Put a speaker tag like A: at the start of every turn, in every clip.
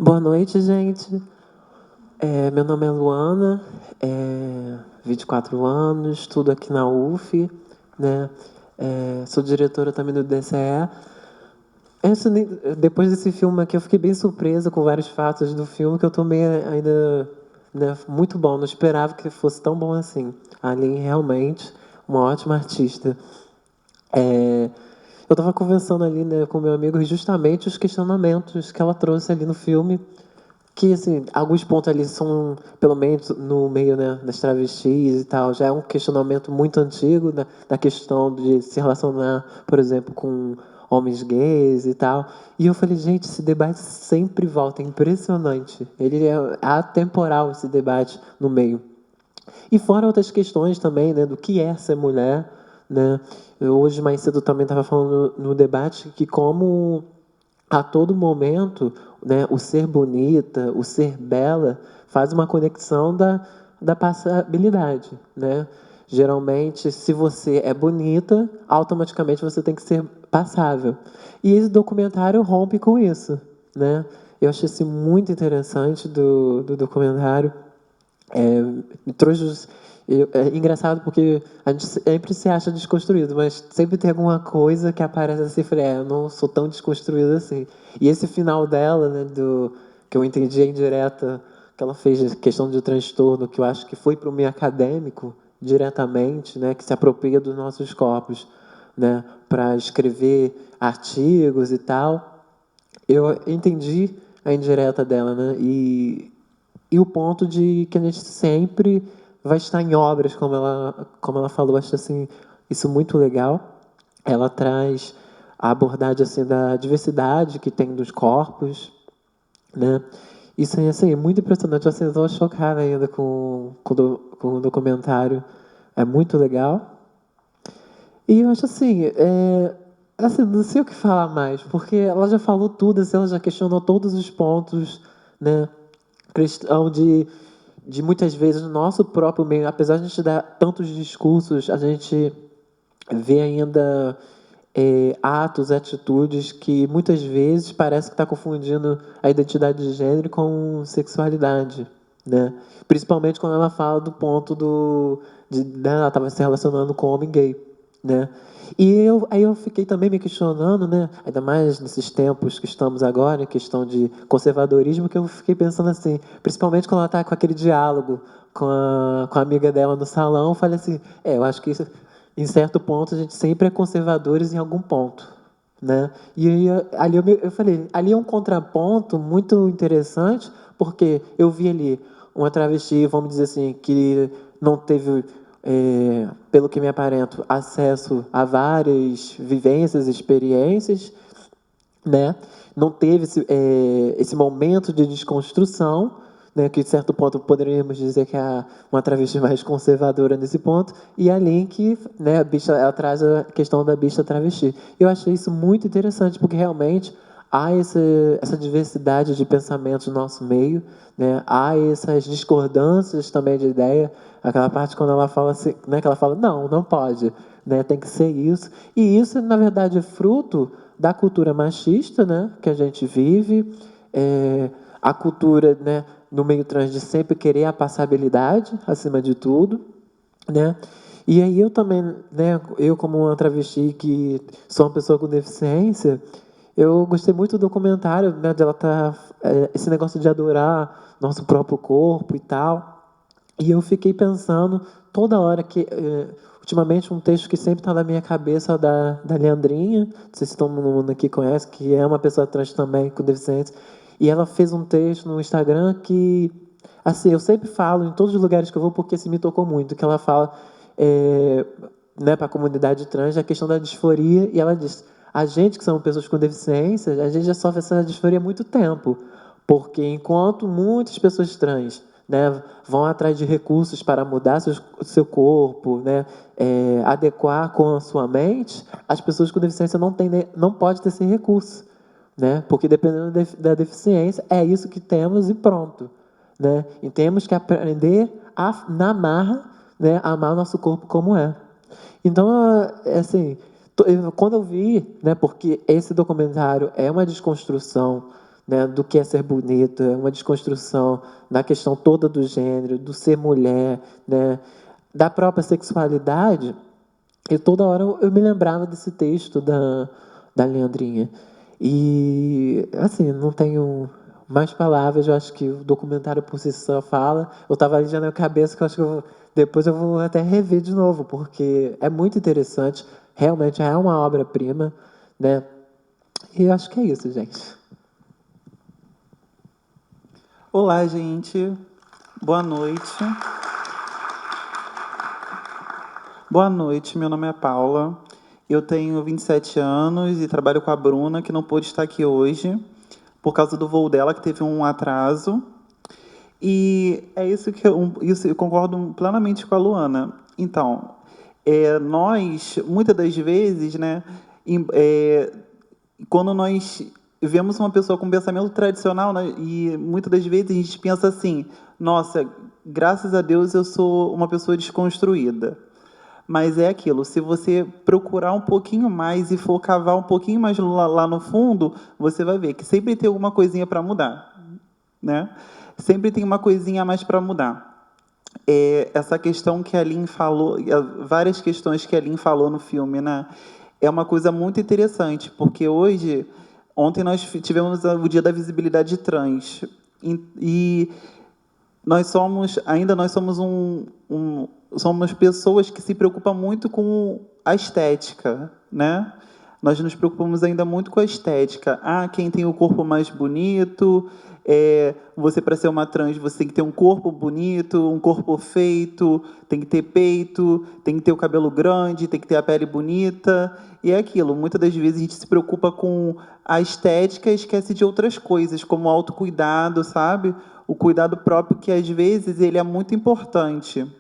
A: Boa noite, gente. Meu nome é Luana, 24 anos, estudo aqui na UF, né? Sou diretora também do DCE. Depois desse filme aqui, eu fiquei bem surpresa com vários fatos do filme que eu tomei ainda, né, muito bom. Não esperava que fosse tão bom assim. A Aline realmente uma ótima artista. Eu estava conversando ali, né, com meu amigo justamente os questionamentos que ela trouxe ali no filme, que assim, alguns pontos ali são, pelo menos no meio, né, das travestis e tal, já é um questionamento muito antigo da questão de se relacionar, por exemplo, com homens gays e tal. E eu falei, gente, esse debate sempre volta, é impressionante. Ele é atemporal, esse debate no meio. E fora outras questões também, né, do que é ser mulher, né? Eu hoje mais cedo também estava falando no debate que como a todo momento, né, o ser bonita, o ser bela, faz uma conexão da passabilidade, né? Geralmente, se você é bonita, automaticamente você tem que ser passável. E esse documentário rompe com isso, né? Eu achei isso muito interessante do documentário. Me trouxe. É engraçado porque a gente sempre se acha desconstruído, mas sempre tem alguma coisa que aparece assim, eu falei, eu não sou tão desconstruído assim. E esse final dela, né, que eu entendi a indireta, que ela fez questão de transtorno, que eu acho que foi para o meio acadêmico diretamente, né, que se apropria dos nossos corpos, né, para escrever artigos e tal. Eu entendi a indireta dela, né, e o ponto de que a gente sempre vai estar em obras, como ela falou, acho assim, isso muito legal. Ela traz a abordagem assim da diversidade que tem dos corpos, né? Isso é assim, muito impressionante. Eu estou chocada ainda com o documentário. É muito legal. E eu acho assim, assim, não sei o que falar mais, porque ela já falou tudo, assim, ela já questionou todos os pontos, né? Questão de muitas vezes no nosso próprio meio, apesar de a gente dar tantos discursos, a gente vê ainda atos, atitudes que muitas vezes parece que está confundindo a identidade de gênero com sexualidade, né? Principalmente quando ela fala do ponto né, ela estava se relacionando com homem gay, né? Aí eu fiquei também me questionando, né? Ainda mais nesses tempos que estamos agora, em questão de conservadorismo, que eu fiquei pensando assim, principalmente quando ela está com aquele diálogo com a amiga dela no salão, eu falei assim, eu acho que isso, em certo ponto a gente sempre é conservadores em algum ponto, né? E aí, ali eu falei, ali é um contraponto muito interessante, porque eu vi ali uma travesti, vamos dizer assim, que não teve, pelo que me aparento, acesso a várias vivências, experiências, né? Não teve esse momento de desconstrução, né? Que de certo ponto poderíamos dizer que é uma travesti mais conservadora nesse ponto, e a Link, né? A bicha, ela traz a questão da bicha travesti. Eu achei isso muito interessante porque realmente há essa diversidade de pensamentos no nosso meio, né? Há essas discordâncias também de ideia. Aquela parte quando ela fala assim, né? Que ela fala não pode, né? Tem que ser isso. E isso na verdade é fruto da cultura machista, né, que a gente vive, a cultura, né, no meio trans de sempre querer a passabilidade acima de tudo, né? E aí eu também, né, eu como uma travesti que sou uma pessoa com deficiência, eu gostei muito do documentário, né, dela tá esse negócio de adorar nosso próprio corpo e tal. E eu fiquei pensando toda hora que, ultimamente, um texto que sempre está na minha cabeça é da Leandrinha, não sei se todo mundo aqui conhece, que é uma pessoa trans também, com deficiência, e ela fez um texto no Instagram que, assim, eu sempre falo em todos os lugares que eu vou porque assim, me tocou muito, que ela fala, é, né, para a comunidade trans, a questão da disforia, e ela diz, a gente que somos pessoas com deficiência, a gente já sofre essa disforia há muito tempo, porque enquanto muitas pessoas trans, né, vão atrás de recursos para mudar seu corpo, né, adequar com a sua mente, as pessoas com deficiência não podem ter esse recurso, né, porque dependendo da deficiência, é isso que temos e pronto, né, e temos que aprender na marra, né, amar o nosso corpo como é. Então, assim, quando eu vi, né, porque esse documentário é uma desconstrução, né, do que é ser bonito, é uma desconstrução da questão toda do gênero, do ser mulher, né, da própria sexualidade. E toda hora eu me lembrava desse texto da Leandrinha. E, assim, não tenho mais palavras, eu acho que o documentário por si só fala. Eu estava ali já na cabeça que eu acho que depois eu vou até rever de novo, porque é muito interessante, realmente é uma obra-prima, né? E eu acho que é isso, gente.
B: Olá, gente. Boa noite. Boa noite, meu nome é Paula. Eu tenho 27 anos e trabalho com a Bruna, que não pôde estar aqui hoje, por causa do voo dela, que teve um atraso. E é isso que eu concordo plenamente com a Luana. Então, nós, muitas das vezes, né, quando nós vemos uma pessoa com pensamento tradicional, né, e muitas das vezes a gente pensa assim: nossa, graças a Deus eu sou uma pessoa desconstruída. Mas é aquilo, se você procurar um pouquinho mais e for cavar um pouquinho mais lá no fundo, você vai ver que sempre tem alguma coisinha para mudar, né? Sempre tem uma coisinha a mais para mudar. Essa questão que a Lin falou, várias questões que a Lin falou no filme, né? É uma coisa muito interessante, porque ontem nós tivemos o Dia da Visibilidade Trans, e nós somos somos pessoas que se preocupam muito com a estética, né? Nós nos preocupamos ainda muito com a estética. Ah, quem tem o corpo mais bonito, você para ser uma trans, você tem que ter um corpo bonito, um corpo feito, tem que ter peito, tem que ter o cabelo grande, tem que ter a pele bonita, e é aquilo. Muitas das vezes a gente se preocupa com a estética e esquece de outras coisas, como o autocuidado, sabe? O cuidado próprio, que às vezes ele é muito importante.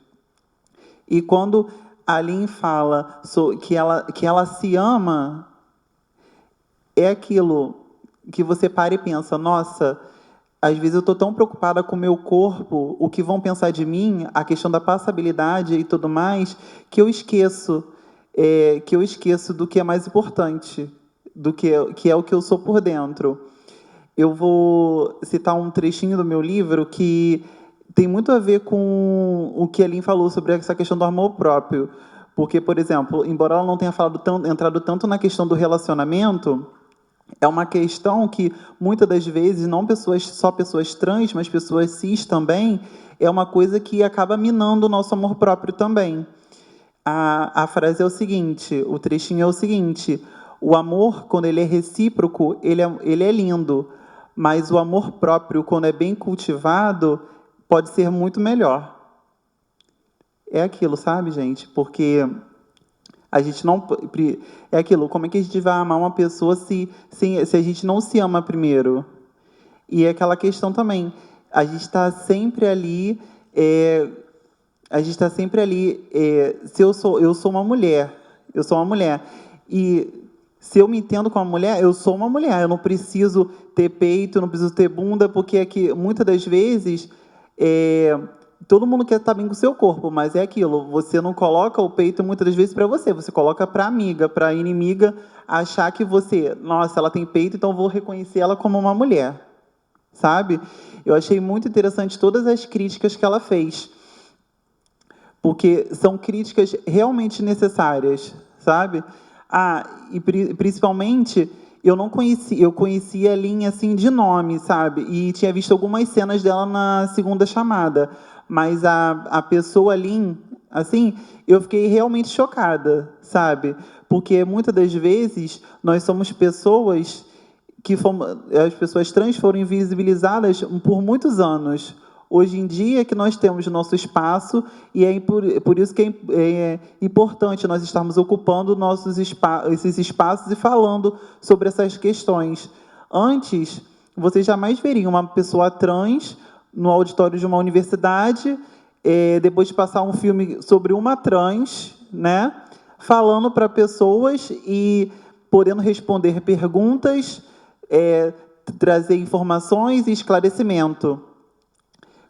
B: E quando a Aline fala que ela se ama, é aquilo que você para e pensa: nossa, às vezes eu estou tão preocupada com o meu corpo, o que vão pensar de mim, a questão da passabilidade e tudo mais, que eu esqueço do que é mais importante, que é o que eu sou por dentro. Eu vou citar um trechinho do meu livro que tem muito a ver com o que a Lin falou sobre essa questão do amor próprio. Porque, por exemplo, embora ela não tenha entrado tanto na questão do relacionamento, é uma questão que, muitas das vezes, não só pessoas trans, mas pessoas cis também, é uma coisa que acaba minando o nosso amor próprio também. A frase é o seguinte, o trechinho é o seguinte: o amor, quando ele é recíproco, ele é lindo, mas o amor próprio, quando é bem cultivado, pode ser muito melhor. É aquilo, sabe, gente? Porque a gente não... É aquilo, como é que a gente vai amar uma pessoa se a gente não se ama primeiro? E é aquela questão também, a gente está sempre ali... a gente está sempre ali... se eu sou uma mulher, e se eu me entendo como uma mulher, eu sou uma mulher. Eu não preciso ter peito, não preciso ter bunda, porque é que muitas das vezes todo mundo quer estar bem com o seu corpo, mas é aquilo. Você não coloca o peito muitas das vezes para você. Você coloca para amiga, para inimiga achar que você, nossa, ela tem peito, então eu vou reconhecer ela como uma mulher, sabe? Eu achei muito interessante todas as críticas que ela fez, porque são críticas realmente necessárias, sabe? E principalmente eu conhecia a Linha assim de nome, sabe? E tinha visto algumas cenas dela na segunda chamada, mas a pessoa Lin, assim, eu fiquei realmente chocada, sabe? Porque muitas das vezes nós somos pessoas as pessoas trans foram invisibilizadas por muitos anos. Hoje em dia que nós temos nosso espaço, e por isso que é importante nós estarmos ocupando esses espaços e falando sobre essas questões. Antes, vocês jamais veriam uma pessoa trans no auditório de uma universidade, depois de passar um filme sobre uma trans, né, falando para pessoas e podendo responder perguntas, trazer informações e esclarecimento.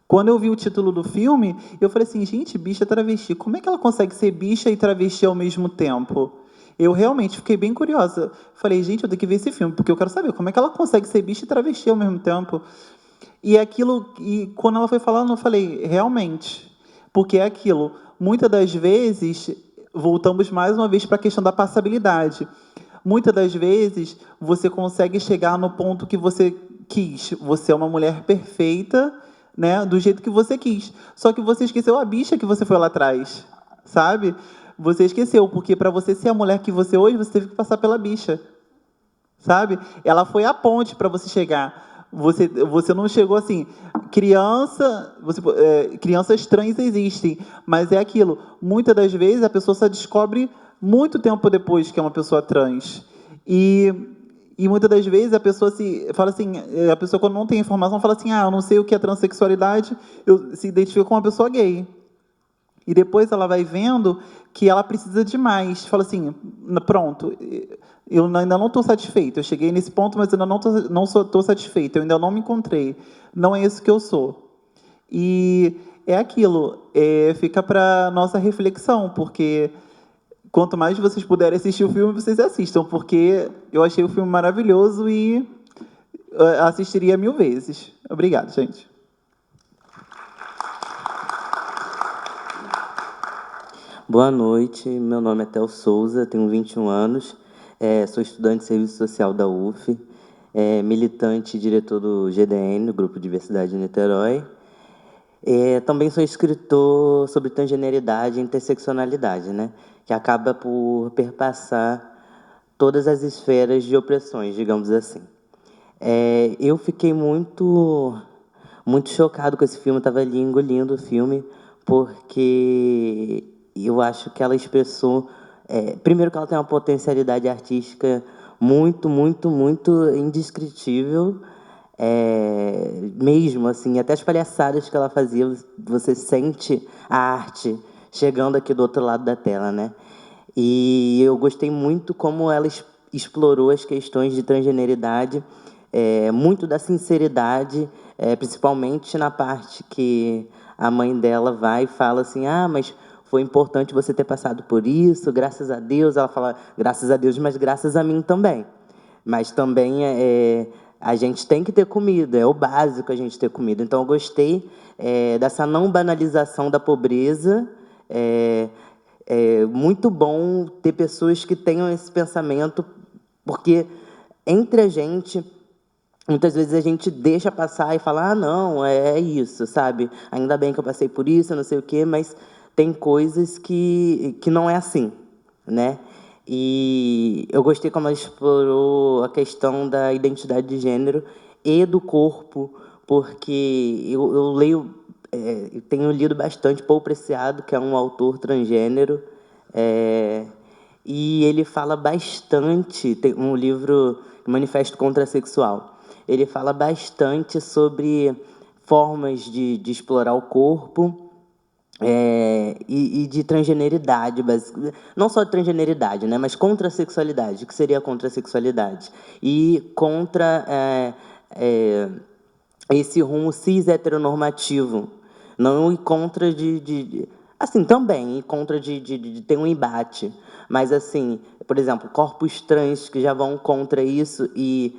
B: Quando eu vi o título do filme, eu falei assim, gente, bicha travesti, como é que ela consegue ser bicha e travesti ao mesmo tempo? Eu realmente fiquei bem curiosa. Falei, gente, eu tenho que ver esse filme, porque eu quero saber como é que ela consegue ser bicha e travesti ao mesmo tempo. E quando ela foi falando, eu falei, realmente. Porque é aquilo. Muitas das vezes, voltamos mais uma vez para a questão da passabilidade. Muitas das vezes, você consegue chegar no ponto que você quis. Você é uma mulher perfeita, né, do jeito que você quis. Só que você esqueceu a bicha que você foi lá atrás, sabe? Você esqueceu, porque para você ser a mulher que você é hoje, você teve que passar pela bicha, sabe? Ela foi a ponte para você chegar. Você não chegou assim. Crianças trans existem, mas é aquilo. Muitas das vezes a pessoa só descobre muito tempo depois que é uma pessoa trans. E, e muitas das vezes a pessoa fala assim, a pessoa quando não tem informação fala assim, eu não sei o que é transexualidade, eu se identifico com uma pessoa gay. E depois ela vai vendo que ela precisa de mais. Fala assim, pronto, eu ainda não estou satisfeito. Eu cheguei nesse ponto, mas ainda não estou satisfeito. Eu ainda não me encontrei. Não é isso que eu sou. E é aquilo. Fica para nossa reflexão, porque quanto mais vocês puderem assistir o filme, vocês assistam, porque eu achei o filme maravilhoso e assistiria 1000 vezes. Obrigado, gente.
C: Boa noite, meu nome é Theo Souza, tenho 21 anos, sou estudante de Serviço Social da UF, militante e diretor do GDN, do Grupo Diversidade de Niterói. Também sou escritor sobre transgeneridade e interseccionalidade, né, que acaba por perpassar todas as esferas de opressões, digamos assim. Eu fiquei muito chocado com esse filme, estava ali engolindo o filme, porque eu acho que ela expressou... primeiro que ela tem uma potencialidade artística muito indescritível, mesmo, assim, até as palhaçadas que ela fazia, você sente a arte chegando aqui do outro lado da tela, né? E eu gostei muito como ela explorou as questões de transgeneridade, muito da sinceridade, principalmente na parte que a mãe dela vai e fala assim, mas foi importante você ter passado por isso, graças a Deus. Ela fala, graças a Deus, mas graças a mim também. Mas também a gente tem que ter comida, é o básico a gente ter comida. Então, eu gostei dessa não banalização da pobreza. É muito bom ter pessoas que tenham esse pensamento, porque entre a gente, muitas vezes a gente deixa passar e fala, não, é isso, sabe? Ainda bem que eu passei por isso, não sei o quê, mas tem coisas que não é assim, né? E eu gostei como ela explorou a questão da identidade de gênero e do corpo, porque eu leio, eu tenho lido bastante Paul Preciado, que é um autor transgênero, e ele fala bastante, tem um livro, Manifesto Contrasexual, ele fala bastante sobre formas de explorar o corpo, e de transgeneridade, não só de transgeneridade, né, mas contrasexualidade. O que seria a contrasexualidade? E contra esse rumo cis heteronormativo, não em contra assim, também em contra de ter um embate, mas assim, por exemplo, corpos trans que já vão contra isso, e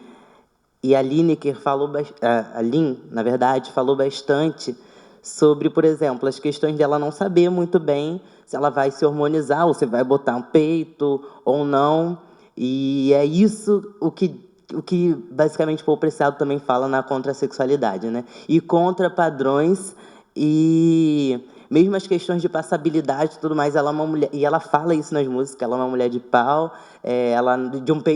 C: a Lineker falou, a Lin, na verdade, falou bastante sobre, por exemplo, as questões dela não saber muito bem se ela vai se hormonizar ou se vai botar um peito ou não. E é isso o que basicamente Paul Preciado também fala na contrasexualidade, né? E contra padrões e mesmo as questões de passabilidade e tudo mais, ela é uma mulher, e ela fala isso nas músicas, ela é uma mulher de pau, ela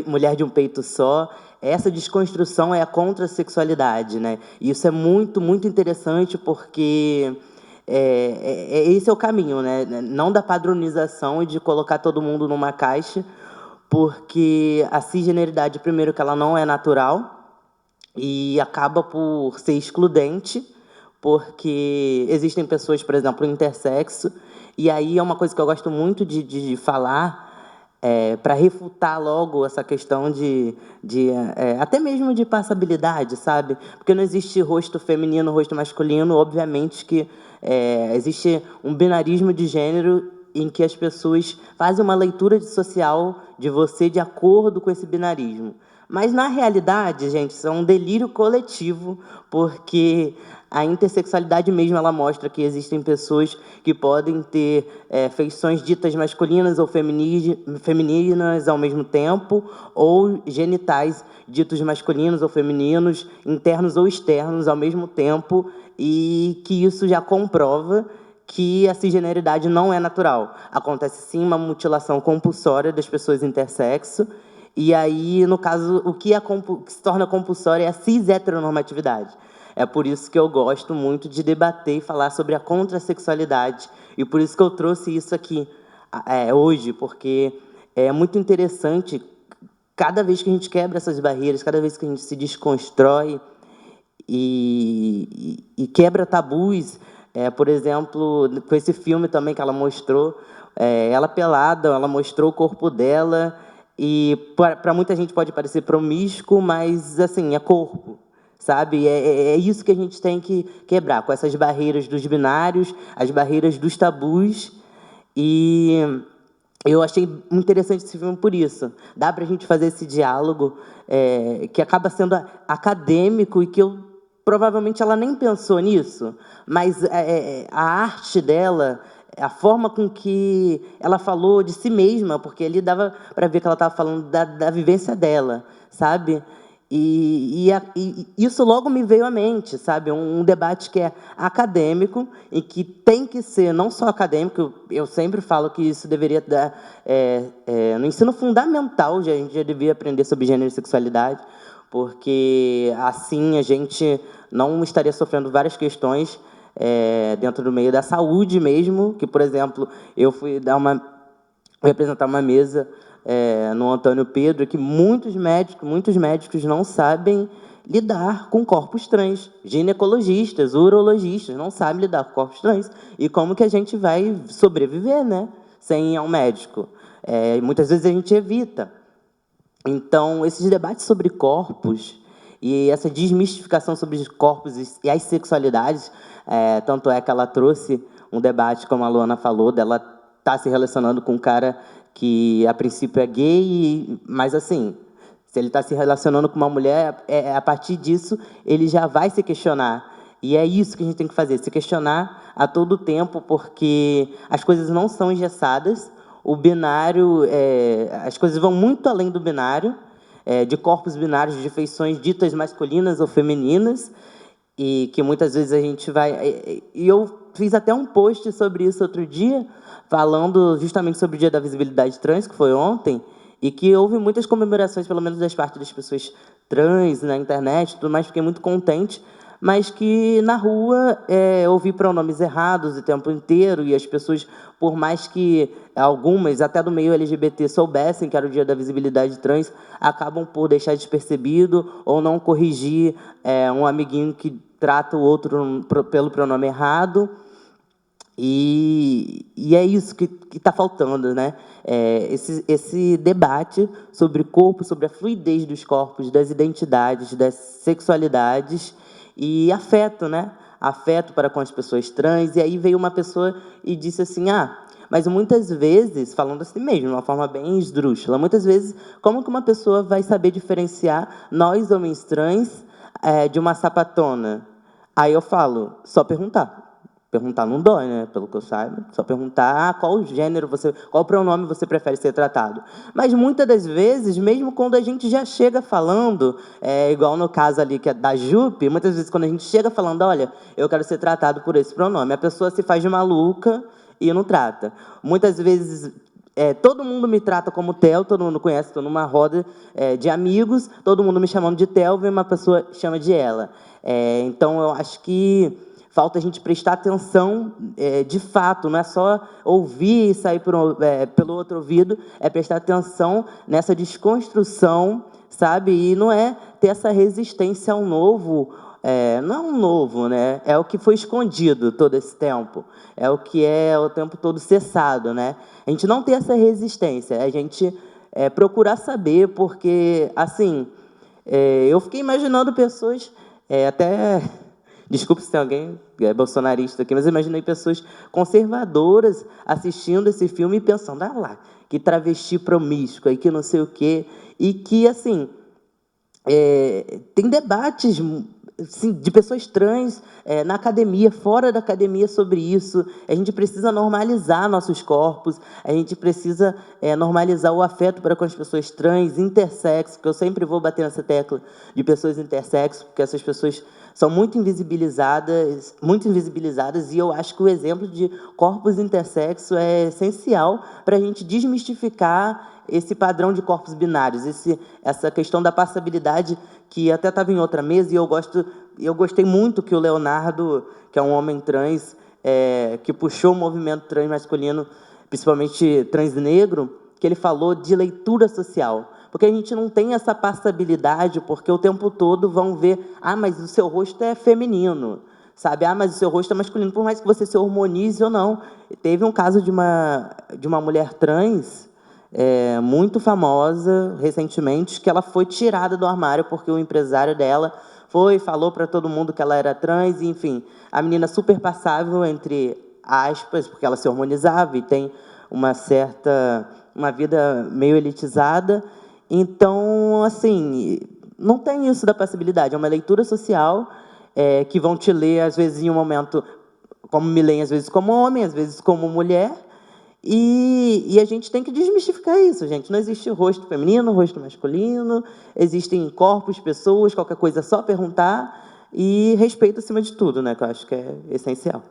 C: mulher de um peito só. Essa desconstrução é a contrasexualidade, né? E isso é muito interessante, porque esse é o caminho, né? Não da padronização e de colocar todo mundo numa caixa, porque a cisgeneridade, primeiro, que ela não é natural e acaba por ser excludente, porque existem pessoas, por exemplo, intersexo, e aí é uma coisa que eu gosto muito de falar, para refutar logo essa questão até mesmo de passabilidade, sabe? Porque não existe rosto feminino, rosto masculino, obviamente que existe um binarismo de gênero em que as pessoas fazem uma leitura social de você de acordo com esse binarismo. Mas, na realidade, gente, isso é um delírio coletivo, porque a intersexualidade mesmo ela mostra que existem pessoas que podem ter feições ditas masculinas ou femininas ao mesmo tempo, ou genitais ditos masculinos ou femininos, internos ou externos ao mesmo tempo, e que isso já comprova que a cisgeneridade não é natural. Acontece, sim, uma mutilação compulsória das pessoas intersexo, e aí, no caso, o que se torna compulsório é a cis-heteronormatividade. É por isso que eu gosto muito de debater e falar sobre a contrassexualidade, e por isso que eu trouxe isso aqui hoje, porque é muito interessante, cada vez que a gente quebra essas barreiras, cada vez que a gente se desconstrói e quebra tabus, por exemplo, com esse filme também que ela mostrou, ela pelada, ela mostrou o corpo dela, e para muita gente pode parecer promíscuo, mas, assim, é corpo, sabe? É isso que a gente tem que quebrar, com essas barreiras dos binários, as barreiras dos tabus, e eu achei muito interessante esse filme por isso. Dá para a gente fazer esse diálogo que acaba sendo acadêmico e que provavelmente ela nem pensou nisso, mas a arte dela, a forma com que ela falou de si mesma, porque ali dava para ver que ela estava falando da vivência dela, sabe? E isso logo me veio à mente, sabe? Um debate que é acadêmico e que tem que ser não só acadêmico, eu sempre falo que isso deveria dar... no ensino fundamental, a gente já devia aprender sobre gênero e sexualidade, porque assim a gente não estaria sofrendo várias questões dentro do meio da saúde mesmo, que, por exemplo, eu fui apresentar uma mesa no Antônio Pedro, que muitos médicos não sabem lidar com corpos trans, ginecologistas, urologistas, não sabem lidar com corpos trans, e como que a gente vai sobreviver, né, sem ir ao médico? Muitas vezes a gente evita. Então, esses debates sobre corpos e essa desmistificação sobre os corpos e as sexualidades, tanto é que ela trouxe um debate, como a Luana falou, dela estar se relacionando com um cara que, a princípio, é gay, mas, assim, se ele está se relacionando com uma mulher, a partir disso, ele já vai se questionar. E é isso que a gente tem que fazer, se questionar a todo tempo, porque as coisas não são engessadas, o binário, as coisas vão muito além do binário, de corpos binários, de feições ditas masculinas ou femininas, e que muitas vezes a gente vai... E eu fiz até um post sobre isso outro dia, falando justamente sobre o Dia da Visibilidade Trans, que foi ontem, e que houve muitas comemorações, pelo menos das partes das pessoas trans na internet e tudo mais, fiquei muito contente, mas que na rua ouvi pronomes errados o tempo inteiro, e as pessoas, por mais que algumas, até do meio LGBT, soubessem que era o Dia da Visibilidade Trans, acabam por deixar despercebido ou não corrigir um amiguinho que trata o outro pelo pronome errado. E é isso que está faltando, né? Esse debate sobre o corpo, sobre a fluidez dos corpos, das identidades, das sexualidades e afeto, né? Afeto para com as pessoas trans. E aí veio uma pessoa e disse assim, mas muitas vezes, falando assim mesmo, de uma forma bem esdrúxula, muitas vezes, como que uma pessoa vai saber diferenciar nós, homens trans, de uma sapatona? Aí eu falo, só perguntar. Perguntar não dói, né? Pelo que eu saiba. Só perguntar qual gênero qual pronome você prefere ser tratado. Mas muitas das vezes, mesmo quando a gente já chega falando, igual no caso ali que é da Jupe, muitas vezes quando a gente chega falando, olha, eu quero ser tratado por esse pronome, a pessoa se faz de maluca e não trata. Muitas vezes todo mundo me trata como Theo, todo mundo conhece, estou numa roda de amigos, todo mundo me chamando de Theo, vem uma pessoa chama de ela. Então, eu acho que falta a gente prestar atenção de fato, não é só ouvir e sair pelo outro ouvido, é prestar atenção nessa desconstrução, sabe? E não é ter essa resistência ao novo, não é um novo, né? É o que foi escondido todo esse tempo, é o que é o tempo todo cessado, né? A gente não tem essa resistência, a gente procurar saber, porque, assim, eu fiquei imaginando pessoas até desculpe se tem alguém bolsonarista aqui, mas eu imaginei pessoas conservadoras assistindo esse filme e pensando, ah lá, que travesti promíscua e que não sei o quê. E que, assim, tem debates assim, de pessoas trans na academia, fora da academia sobre isso. A gente precisa normalizar nossos corpos, a gente precisa normalizar o afeto para com as pessoas trans, intersexo, que eu sempre vou bater nessa tecla de pessoas intersexo, porque essas pessoas são muito invisibilizadas, e eu acho que o exemplo de corpos intersexo é essencial para a gente desmistificar esse padrão de corpos binários, essa questão da passabilidade, que até estava em outra mesa, e eu gostei muito que o Leonardo, que é um homem trans, que puxou o movimento trans masculino, principalmente trans negro, que ele falou de leitura social. Porque a gente não tem essa passabilidade, porque o tempo todo vão ver, ah, mas o seu rosto é feminino, sabe? Ah, mas o seu rosto é masculino, por mais que você se hormonize ou não. Teve um caso de uma mulher trans, muito famosa, recentemente, que ela foi tirada do armário porque o empresário dela falou para todo mundo que ela era trans, e, enfim, a menina super passável, entre aspas, porque ela se hormonizava e tem uma vida meio elitizada. Então, assim, não tem isso da passibilidade, é uma leitura social que vão te ler, às vezes, em um momento, como me leem, às vezes como homem, às vezes como mulher, e a gente tem que desmistificar isso, gente. Não existe rosto feminino, rosto masculino, existem corpos, pessoas, qualquer coisa é só perguntar, e respeito acima de tudo, né, que eu acho que é essencial.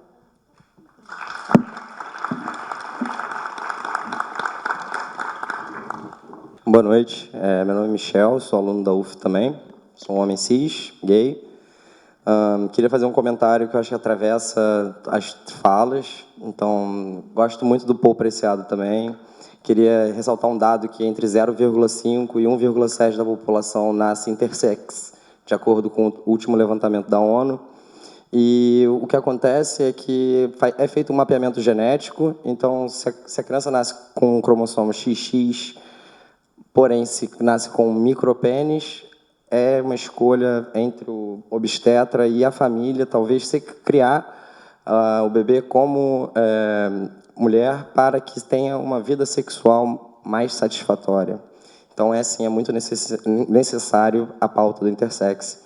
D: Boa noite, meu nome é Michel, sou aluno da UF também, sou um homem cis, gay. Queria fazer um comentário que eu acho que atravessa as falas, então gosto muito do Paul Preciado também. Queria ressaltar um dado que entre 0,5 e 1,7 da população nasce intersex, de acordo com o último levantamento da ONU. E o que acontece é que é feito um mapeamento genético, então se a criança nasce com um cromossomo XX, porém, se nasce com um micropênis, é uma escolha entre o obstetra e a família, talvez, se criar o bebê como mulher para que tenha uma vida sexual mais satisfatória. Então, sim, é muito necessário a pauta do intersex.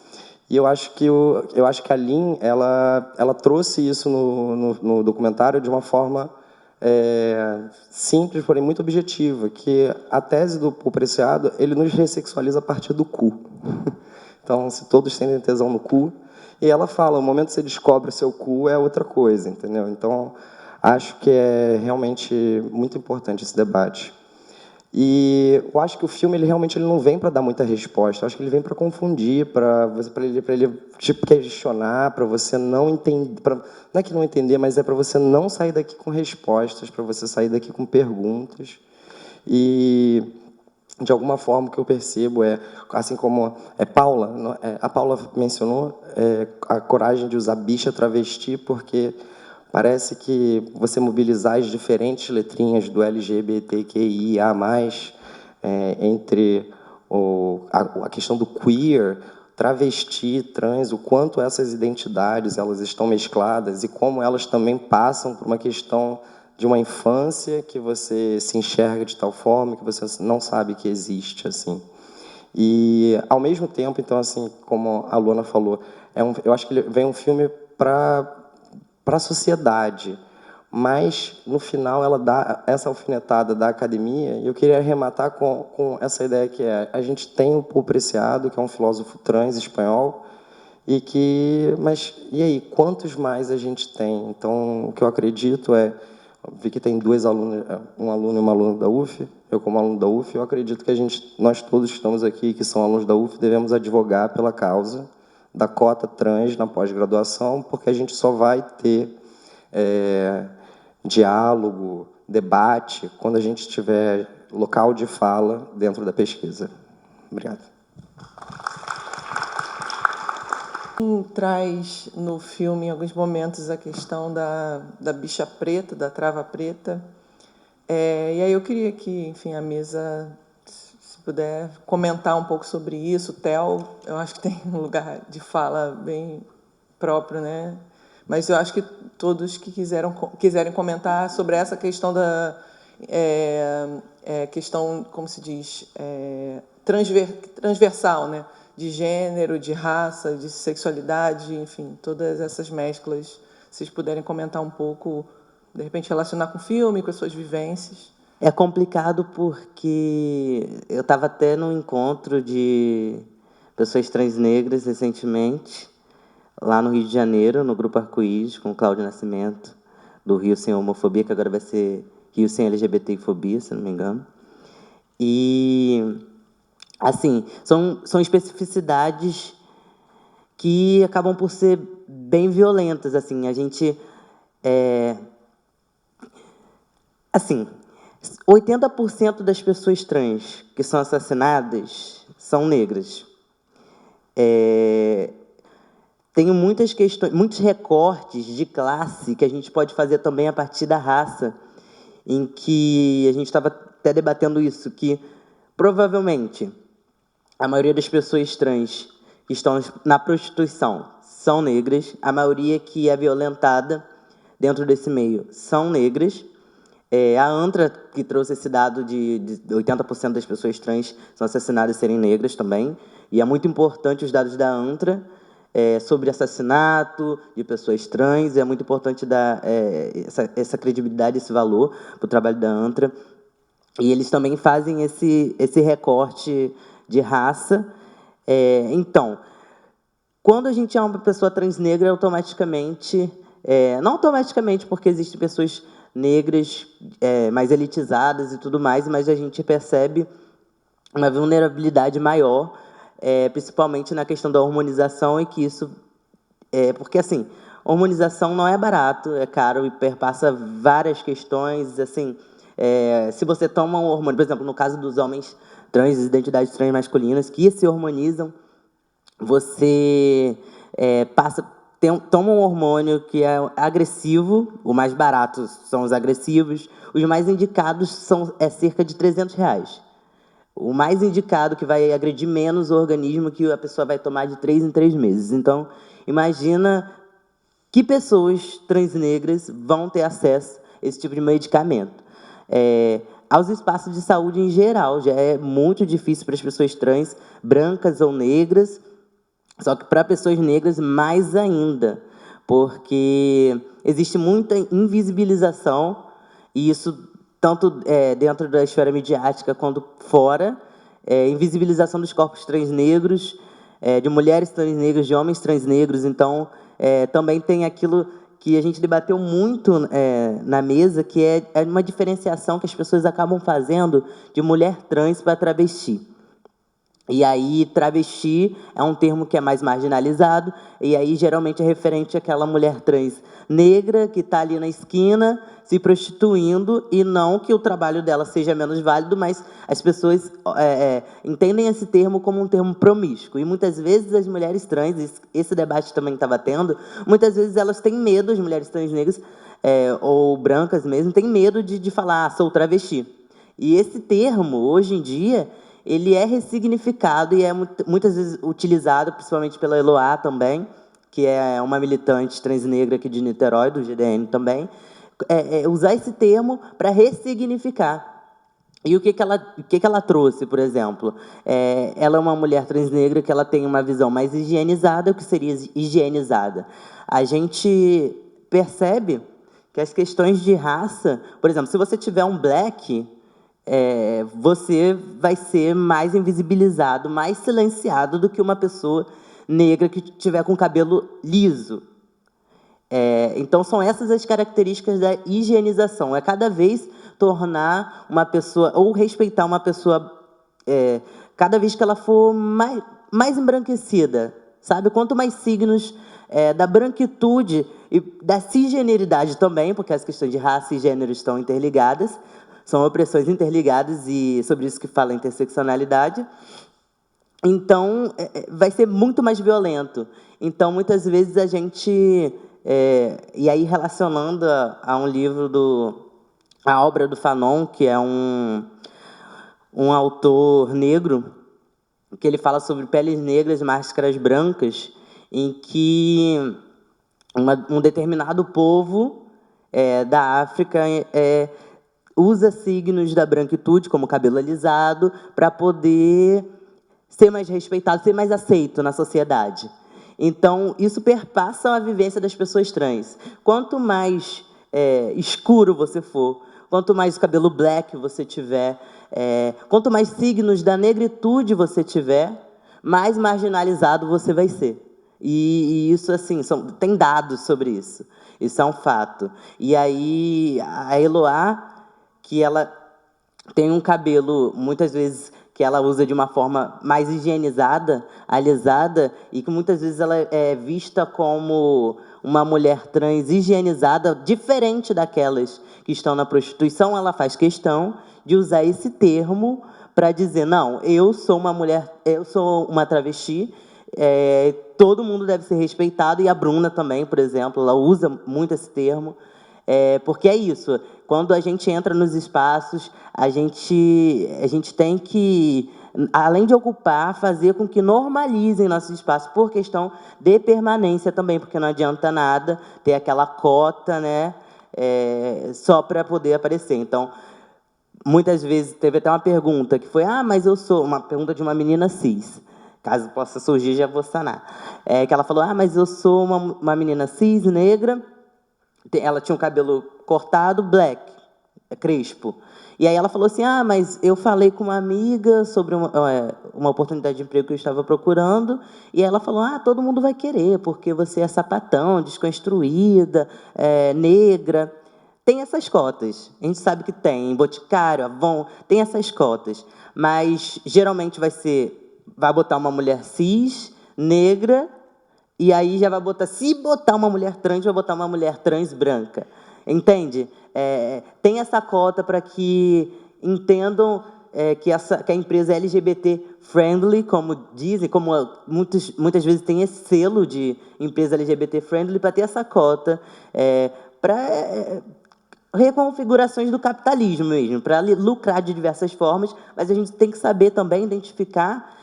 D: E eu acho que a Lin, ela trouxe isso no documentário de uma forma simples, porém muito objetiva, que a tese do Paul Preciado, ele nos ressexualiza a partir do cu. Então, se todos têm tesão no cu, e ela fala, o momento que você descobre o seu cu é outra coisa, entendeu? Então, acho que é realmente muito importante esse debate. E eu acho que o filme, ele realmente não vem para dar muita resposta, eu acho que ele vem para confundir, para ele tipo, questionar, para você não entender, não é que não entender, mas é para você não sair daqui com respostas, para você sair daqui com perguntas. E, de alguma forma, o que eu percebo assim como a Paula mencionou, a coragem de usar bicha travesti, porque parece que você mobilizar as diferentes letrinhas do LGBTQIA+, entre a questão do queer, travesti, trans, o quanto essas identidades elas estão mescladas e como elas também passam por uma questão de uma infância que você se enxerga de tal forma que você não sabe que existe, assim. E, ao mesmo tempo, então, assim, como a Luana falou, eu acho que vem um filme para a sociedade, mas, no final, ela dá essa alfinetada da academia, e eu queria arrematar com essa ideia que a gente tem o Paul Preciado, que é um filósofo trans espanhol, e aí, quantos mais a gente tem? Então, o que eu acredito vi que tem um aluno e uma aluna da UF, eu como aluno da UF, eu acredito que nós todos que estamos aqui, que são alunos da UF, devemos advogar pela causa da cota trans na pós-graduação, porque a gente só vai ter diálogo, debate, quando a gente tiver local de fala dentro da pesquisa. Obrigado.
E: Traz no filme, em alguns momentos, a questão da bicha preta, da trava preta. E aí eu queria que, enfim, a mesa, se puder, comentar um pouco sobre isso. O Theo, eu acho que tem um lugar de fala bem próprio, né? Mas eu acho que todos que quiserem comentar sobre essa questão da questão, como se diz, transversal, né? De gênero, de raça, de sexualidade, enfim, todas essas mesclas. Se vocês puderem comentar um pouco, de repente relacionar com o filme, com as suas vivências.
C: É complicado porque eu estava até num encontro de pessoas trans negras recentemente, lá no Rio de Janeiro, no Grupo Arco-Íris, com o Cláudio Nascimento, do Rio Sem Homofobia, que agora vai ser Rio Sem LGBTfobia, se não me engano. E, assim, são especificidades que acabam por ser bem violentas. Assim, a gente... assim, 80% das pessoas trans que são assassinadas são negras. Tenho muitas questões, muitos recortes de classe que a gente pode fazer também a partir da raça, em que a gente estava até debatendo isso, que provavelmente a maioria das pessoas trans que estão na prostituição são negras, a maioria que é violentada dentro desse meio são negras. A ANTRA, que trouxe esse dado de 80% das pessoas trans são assassinadas serem negras também, e é muito importante os dados da ANTRA sobre assassinato de pessoas trans, é muito importante dar essa credibilidade, esse valor para o trabalho da ANTRA, e eles também fazem esse recorte de raça. Então, quando a gente é uma pessoa trans negra, automaticamente, não automaticamente, porque existem pessoas negras mais elitizadas e tudo mais, mas a gente percebe uma vulnerabilidade maior, principalmente na questão da hormonização, e que isso... porque, assim, hormonização não é barato, é caro e perpassa várias questões, assim... se você toma um hormônio, por exemplo, no caso dos homens trans, identidades trans masculinas, que se hormonizam, você toma um hormônio que é agressivo, o mais barato são os agressivos, os mais indicados são cerca de R$300. O mais indicado, que vai agredir menos o organismo, que a pessoa vai tomar de 3 em 3 meses. Então, imagina que pessoas transnegras vão ter acesso a esse tipo de medicamento. Aos espaços de saúde em geral, já é muito difícil para as pessoas trans, brancas ou negras, só que para pessoas negras, mais ainda, porque existe muita invisibilização, e isso tanto dentro da esfera midiática quanto fora, invisibilização dos corpos transnegros, de mulheres transnegras, de homens transnegros. Então, também tem aquilo que a gente debateu muito na mesa, que é uma diferenciação que as pessoas acabam fazendo de mulher trans para travesti. E aí, travesti é um termo que é mais marginalizado, e aí, geralmente, é referente àquela mulher trans negra que está ali na esquina, se prostituindo, e não que o trabalho dela seja menos válido, mas as pessoas entendem esse termo como um termo promíscuo. E, muitas vezes, as mulheres trans, esse debate também estava tendo, muitas vezes elas têm medo, as mulheres trans negras, ou brancas mesmo, têm medo de falar, sou travesti. E esse termo, hoje em dia, ele é ressignificado e é muitas vezes utilizado, principalmente pela Eloá também, que é uma militante transnegra aqui de Niterói, do GDN também, usar esse termo para ressignificar. E o que ela trouxe, por exemplo? Ela é uma mulher transnegra que ela tem uma visão mais higienizada. O que seria higienizada? A gente percebe que as questões de raça... Por exemplo, se você tiver um black... você vai ser mais invisibilizado, mais silenciado do que uma pessoa negra que tiver com cabelo liso. Então, são essas as características da higienização. É cada vez tornar uma pessoa, ou respeitar uma pessoa, cada vez que ela for mais embranquecida, sabe? Quanto mais signos da branquitude e da cisgeneridade também, porque as questões de raça e gênero estão interligadas, são opressões interligadas, e sobre isso que fala a interseccionalidade. Então, vai ser muito mais violento. Então, muitas vezes, a gente... e aí, relacionando a um livro a obra do Fanon, que é um autor negro, que ele fala sobre peles negras, máscaras brancas, em que um determinado povo da África usa signos da branquitude, como cabelo alisado, para poder ser mais respeitado, ser mais aceito na sociedade. Então, isso perpassa a vivência das pessoas trans. Quanto mais escuro você for, quanto mais cabelo black você tiver, quanto mais signos da negritude você tiver, mais marginalizado você vai ser. E isso, assim, tem dados sobre isso. Isso é um fato. E aí, a Eloá, que ela tem um cabelo, muitas vezes, que ela usa de uma forma mais higienizada, alisada, e que muitas vezes ela é vista como uma mulher trans higienizada, diferente daquelas que estão na prostituição. Ela faz questão de usar esse termo para dizer, não, eu sou uma mulher, eu sou uma travesti, todo mundo deve ser respeitado, e a Bruna também, por exemplo, ela usa muito esse termo, porque é isso, quando a gente entra nos espaços, a gente tem que, além de ocupar, fazer com que normalizem nossos espaços, por questão de permanência também, porque não adianta nada ter aquela cota, né, só para poder aparecer. Então, muitas vezes, teve até uma pergunta que foi, mas eu sou, uma pergunta de uma menina cis, caso possa surgir, já vou sanar, que ela falou, mas eu sou uma menina cis, negra, ela tinha um cabelo cortado, black, crespo. E aí ela falou assim, mas eu falei com uma amiga sobre uma oportunidade de emprego que eu estava procurando, e ela falou, todo mundo vai querer, porque você é sapatão, desconstruída, negra. Tem essas cotas, a gente sabe que tem, em Boticário, Avon, tem essas cotas, mas geralmente vai botar uma mulher cis, negra, e aí já vai botar, se botar uma mulher trans, vai botar uma mulher trans branca. Entende? Tem essa cota para que entendam que a empresa é LGBT friendly, como dizem, como muitas vezes tem esse selo de empresa LGBT friendly, para ter essa cota, para reconfigurações do capitalismo mesmo, para lucrar de diversas formas, mas a gente tem que saber também identificar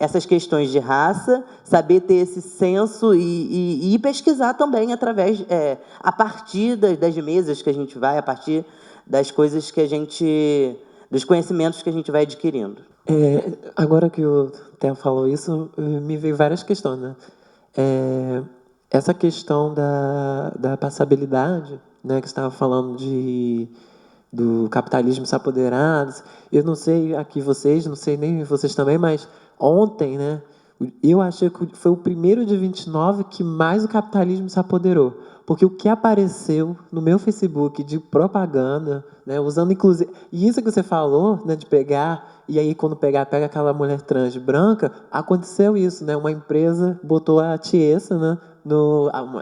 C: essas questões de raça, saber ter esse senso e pesquisar também através, a partir das mesas que a gente vai, a partir das coisas que dos conhecimentos que a gente vai adquirindo.
A: Agora que o Theo falou isso, me veio várias questões, né? Essa questão da passabilidade, né, que você estava falando do capitalismo se apoderar, eu não sei aqui vocês, não sei nem vocês também, mas ontem, né, eu achei que foi o primeiro de 29 que mais o capitalismo se apoderou. Porque o que apareceu no meu Facebook de propaganda, né, usando inclusive... E isso que você falou, né, de pegar, e aí quando pega aquela mulher trans branca, aconteceu isso, né? Uma empresa botou a Tiesa, né,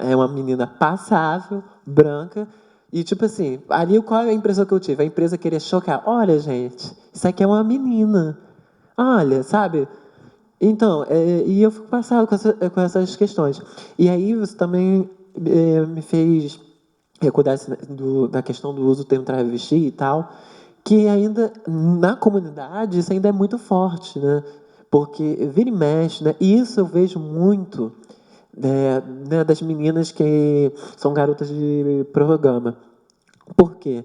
A: é uma menina passável, branca, e tipo assim, ali qual é a impressão que eu tive? A empresa queria chocar. Olha, gente, isso aqui é uma menina. Olha, sabe? Então, e eu fico passado com essas questões. E aí você também me fez recordar da questão do uso do termo travesti e tal, que ainda, na comunidade, isso ainda é muito forte, né? Porque vira e mexe, né? E isso eu vejo muito né, das meninas que são garotas de programa. Por quê?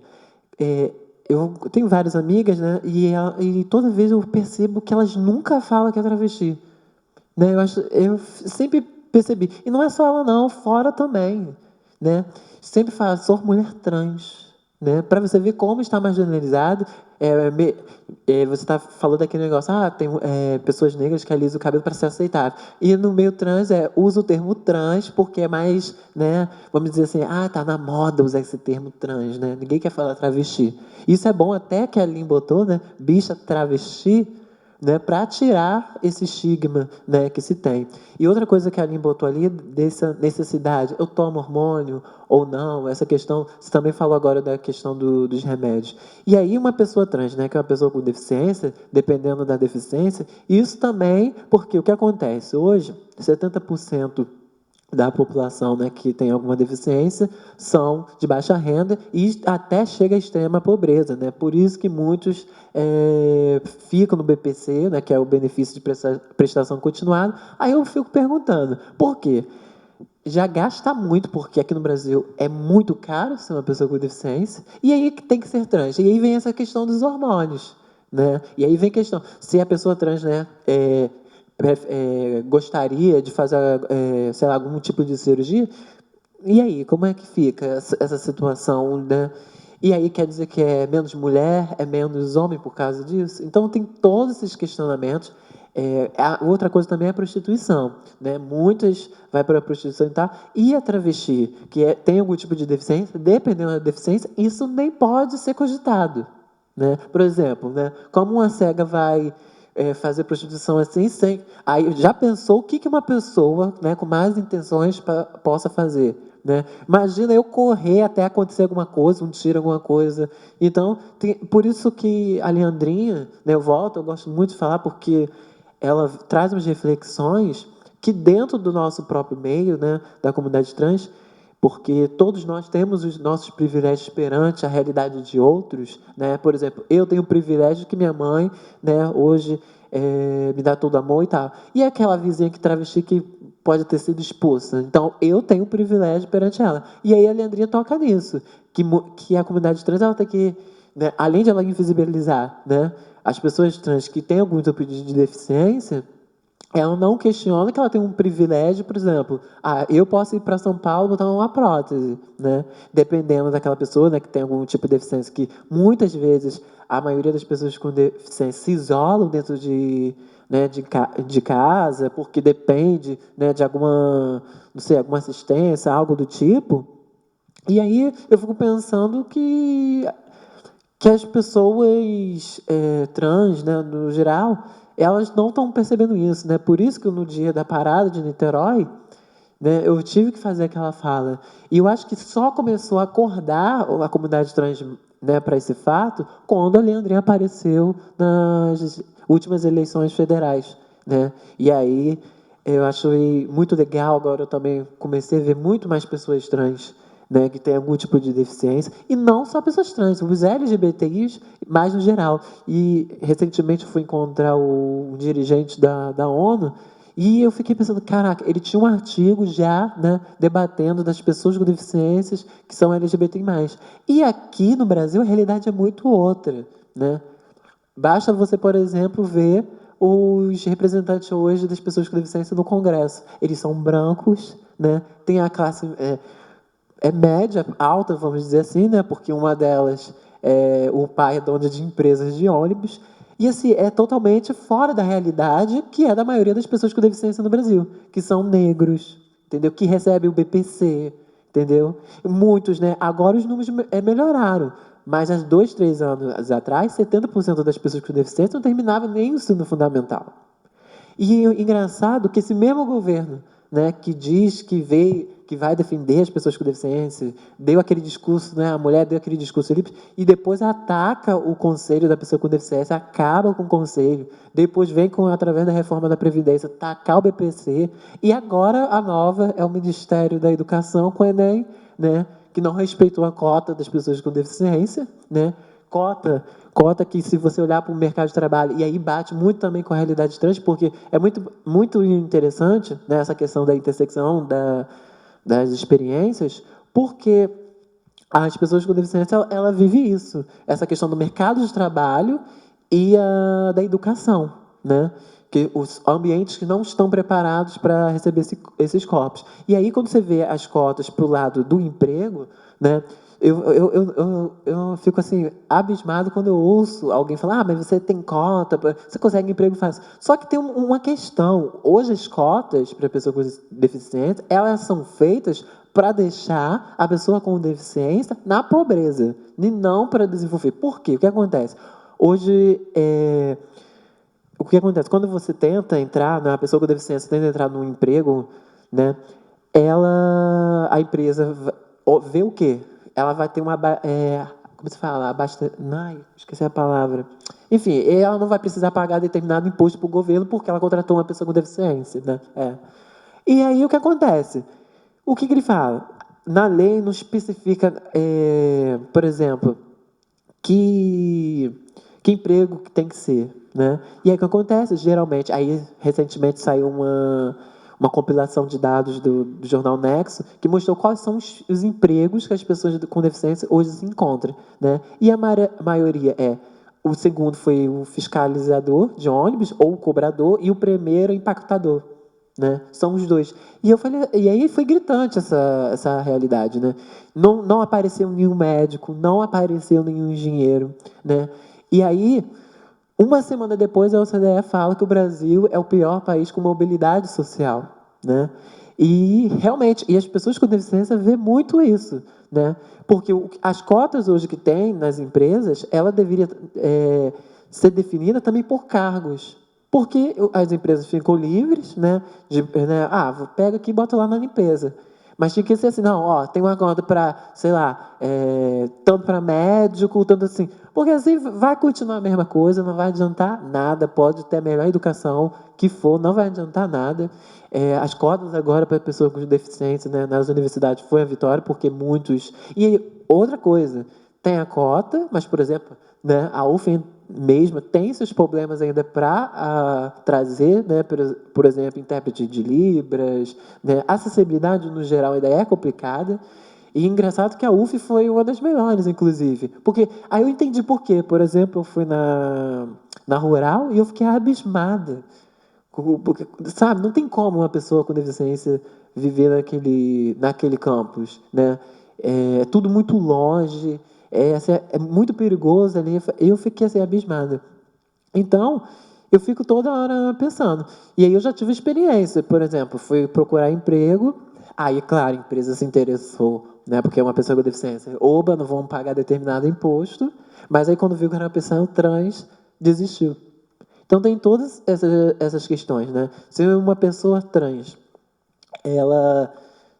A: Eu tenho várias amigas, né? E toda vez eu percebo que elas nunca falam que é travesti. Né? Eu sempre percebi. E não é só ela, não. Fora também. Né? Sempre fala, sou mulher trans. Né? Para você ver como está marginalizado. Você falou daquele negócio, tem pessoas negras que alisam o cabelo para ser aceitável. E no meio trans, usa o termo trans porque é mais, né, vamos dizer assim, tá na moda usar esse termo trans, né? Ninguém quer falar travesti. Isso é bom até que a Lin botou, né, bicha travesti, né, para tirar esse estigma, né, que se tem. E outra coisa que a Aline botou ali, dessa necessidade, eu tomo hormônio ou não, essa questão, você também falou agora da questão dos remédios. E aí uma pessoa trans, né, que é uma pessoa com deficiência, dependendo da deficiência, isso também, porque o que acontece? Hoje, 70% da população, né, que tem alguma deficiência são de baixa renda e até chega à extrema pobreza, né? Por isso que muitos ficam no BPC, né, que é o benefício de prestação continuada. Aí eu fico perguntando, por quê? já gasta muito, porque aqui no Brasil é muito caro ser uma pessoa com deficiência, e aí que tem que ser trans. E aí vem essa questão dos hormônios, né? E aí vem a questão, se a pessoa trans, né, gostaria de fazer, sei lá, algum tipo de cirurgia, e aí, como é que fica essa situação, né? E aí quer dizer que é menos mulher, é menos homem por causa disso? Então tem todos esses questionamentos. A outra coisa também é a prostituição, né? Muitas vai para a prostituição e tal. E a travesti, que tem algum tipo de deficiência, dependendo da deficiência, isso nem pode ser cogitado, né? Por exemplo, né? Como uma cega vai fazer prostituição assim, sem... Aí já pensou o que uma pessoa, né, com más intenções possa fazer? Né? Imagina eu correr até acontecer alguma coisa, um tiro, alguma coisa. Então, por isso que a Leandrinha, né, eu gosto muito de falar, porque ela traz umas reflexões que dentro do nosso próprio meio, né, da comunidade trans, porque todos nós temos os nossos privilégios perante a realidade de outros, né? Por exemplo, eu tenho o privilégio que minha mãe, né, hoje me dá todo amor e tal. E aquela vizinha que travesti que pode ter sido expulsa. Então, eu tenho um privilégio perante ela. E aí a Leandrinha toca nisso, que a comunidade trans ela tem que, né, além de ela invisibilizar, né, as pessoas trans que têm algum tipo de deficiência, ela não questiona que ela tem um privilégio, por exemplo, eu posso ir para São Paulo botar uma prótese, né? Dependendo daquela pessoa, né, que tem algum tipo de deficiência, que muitas vezes a maioria das pessoas com deficiência se isolam dentro né, de casa, porque depende, né, de alguma, não sei, alguma assistência, algo do tipo. E aí eu fico pensando que as pessoas trans, né, no geral, elas não estão percebendo isso, né? Por isso que no dia da parada de Niterói, né, eu tive que fazer aquela fala. E eu acho que só começou a acordar a comunidade trans, né, para esse fato quando a Leandrinha apareceu nas últimas eleições federais, né? E aí eu achei muito legal, agora eu também comecei a ver muito mais pessoas trans, né, que tem algum tipo de deficiência, e não só pessoas trans, os LGBTIs, mais no geral. E recentemente eu fui encontrar um dirigente da ONU, e eu fiquei pensando, caraca, ele tinha um artigo já, né, debatendo das pessoas com deficiências que são LGBTI+. E aqui no Brasil a realidade é muito outra, né? Basta você, por exemplo, ver os representantes hoje das pessoas com deficiência no Congresso. Eles são brancos, né? Tem a classe média, alta, vamos dizer assim, né? Porque uma delas, o pai é dono de empresas de ônibus, e assim, é totalmente fora da realidade que é da maioria das pessoas com deficiência no Brasil, que são negros, entendeu? Que recebem o BPC, entendeu? Muitos, né? Agora os números melhoraram, mas há 2, 3 anos atrás, 70% das pessoas com deficiência não terminavam nem o ensino fundamental. E engraçado que esse mesmo governo, né, que diz que vai defender as pessoas com deficiência, deu aquele discurso, né, a mulher deu aquele discurso ali, e depois ataca o conselho da pessoa com deficiência, acaba com o conselho, depois vem através da reforma da Previdência, tacar o BPC, e agora a nova é o Ministério da Educação com o Enem, né, que não respeitou a cota das pessoas com deficiência, né, cota que, se você olhar para o mercado de trabalho, e aí bate muito também com a realidade trans, porque é muito interessante, né, essa questão da intersecção das experiências, porque as pessoas com deficiência, ela vive isso, essa questão do mercado de trabalho e da educação, né? Que os ambientes que não estão preparados para receber esses corpos. E aí, quando você vê as cotas para o lado do emprego, né? Eu fico assim, abismado quando eu ouço alguém falar, mas você tem cota, você consegue emprego fácil. Só que tem uma questão. Hoje as cotas para pessoa com deficiência, elas são feitas para deixar a pessoa com deficiência na pobreza, e não para desenvolver. Por quê? O que acontece? Hoje, o que acontece? Quando você tenta entrar, né, a pessoa com deficiência tenta entrar num emprego, né, a empresa vê o quê? Ela vai ter como se fala? Esqueci a palavra. Enfim, ela não vai precisar pagar determinado imposto para o governo porque ela contratou uma pessoa com deficiência, né? E aí o que acontece? O que ele fala? Na lei não especifica, por exemplo, que emprego que tem que ser, né? E aí o que acontece? Geralmente, aí recentemente saiu uma uma compilação de dados do jornal Nexo, que mostrou quais são os empregos que as pessoas com deficiência hoje se encontram, né? E a maioria o segundo foi o fiscalizador de ônibus, ou o cobrador, e o primeiro, impactador, né? São os dois. E aí foi gritante essa realidade, né? Não apareceu nenhum médico, não apareceu nenhum engenheiro, né? E aí, uma semana depois, a OCDE fala que o Brasil é o pior país com mobilidade social, né? E realmente, as pessoas com deficiência vê muito isso, né? Porque as cotas hoje que tem nas empresas, ela deveria ser definida também por cargos. Porque as empresas ficam livres, né? Pega aqui e bota lá na limpeza. Mas tinha que ser assim, não, ó, tem uma conta para, sei lá, tanto para médico, tanto assim. Porque assim vai continuar a mesma coisa, não vai adiantar nada, pode ter a melhor educação que for, não vai adiantar nada. As cotas agora para pessoas com deficiência, né, nas universidades foi a vitória, porque muitos... E outra coisa, tem a cota, mas, por exemplo, né, a UF mesma tem seus problemas ainda para trazer, né, por exemplo, intérprete de Libras, né, acessibilidade no geral ainda é complicada. E engraçado que a UF foi uma das melhores, inclusive. Porque aí eu entendi por quê. Por exemplo, eu fui na Rural e eu fiquei abismada. Porque, sabe, não tem como uma pessoa com deficiência viver naquele campus, né? É tudo muito longe, é muito perigoso ali. Eu fiquei assim, abismada. Então, eu fico toda hora pensando. E aí eu já tive experiência, por exemplo, fui procurar emprego, aí, claro, a empresa se interessou, né, porque é uma pessoa com deficiência. Oba, não vão pagar determinado imposto, mas aí quando viu que era uma pessoa trans, desistiu. Então tem todas essas questões, né? Se uma pessoa trans, ela,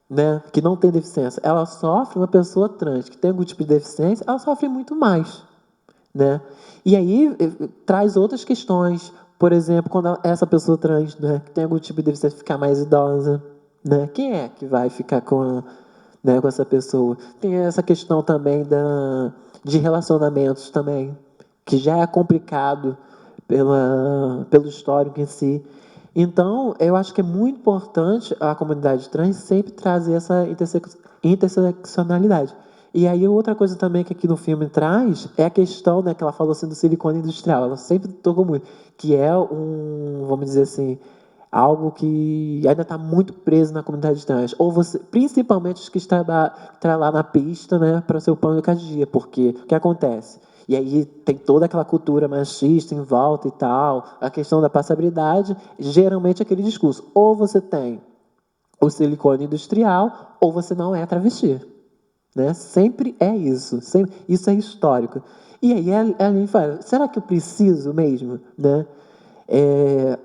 A: né, que não tem deficiência, ela sofre, uma pessoa trans que tem algum tipo de deficiência, ela sofre muito mais, né? E aí traz outras questões, por exemplo, quando essa pessoa trans, né, que tem algum tipo de deficiência ficar mais idosa, né? Quem é que vai ficar com essa pessoa? Tem essa questão também de relacionamentos também, que já é complicado pelo histórico em si. Então, eu acho que é muito importante a comunidade trans sempre trazer essa interseccionalidade. E aí, outra coisa também que aqui no filme traz é a questão, né, que ela falou assim, do silicone industrial. Ela sempre tocou muito, que é vamos dizer assim, algo que ainda está muito preso na comunidade trans. Ou você, principalmente os que estão lá na pista, né, para o seu pão de cada dia. Porque o que acontece? E aí tem toda aquela cultura machista em volta e tal, a questão da passabilidade, geralmente aquele discurso, ou você tem o silicone industrial, ou você não é travesti. Né? Sempre é isso, isso é histórico. E aí a Aline fala, será que eu preciso mesmo? Né?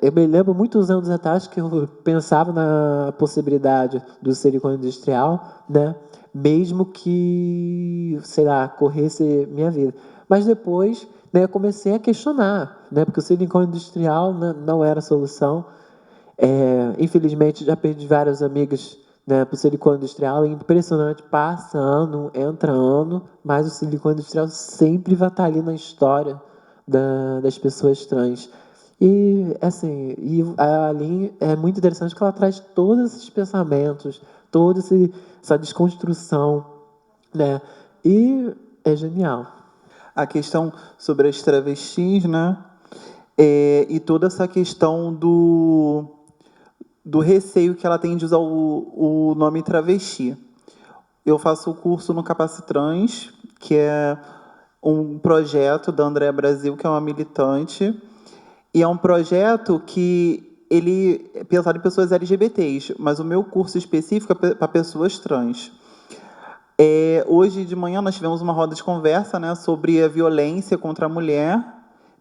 A: Eu me lembro muitos anos atrás que eu pensava na possibilidade do silicone industrial, né? Mesmo que, sei lá, corresse minha vida. Mas depois, né, eu comecei a questionar, né, porque o silicone industrial, né, não era a solução. Infelizmente, já perdi vários amigos, né, para o silicone industrial. É impressionante, passa ano, entra ano, mas o silicone industrial sempre vai estar ali na história das pessoas trans. E, assim, a Aline é muito interessante porque ela traz todos esses pensamentos, toda essa desconstrução, né? E é genial.
B: A questão sobre as travestis, né? E toda essa questão do receio que ela tem de usar o nome travesti. Eu faço o curso no Capacitrans, que é um projeto da Andréa Brasil, que é uma militante, e é um projeto que ele é pensado em pessoas LGBTs, mas o meu curso específico é para pessoas trans. Hoje de manhã nós tivemos uma roda de conversa, né, sobre a violência contra a mulher,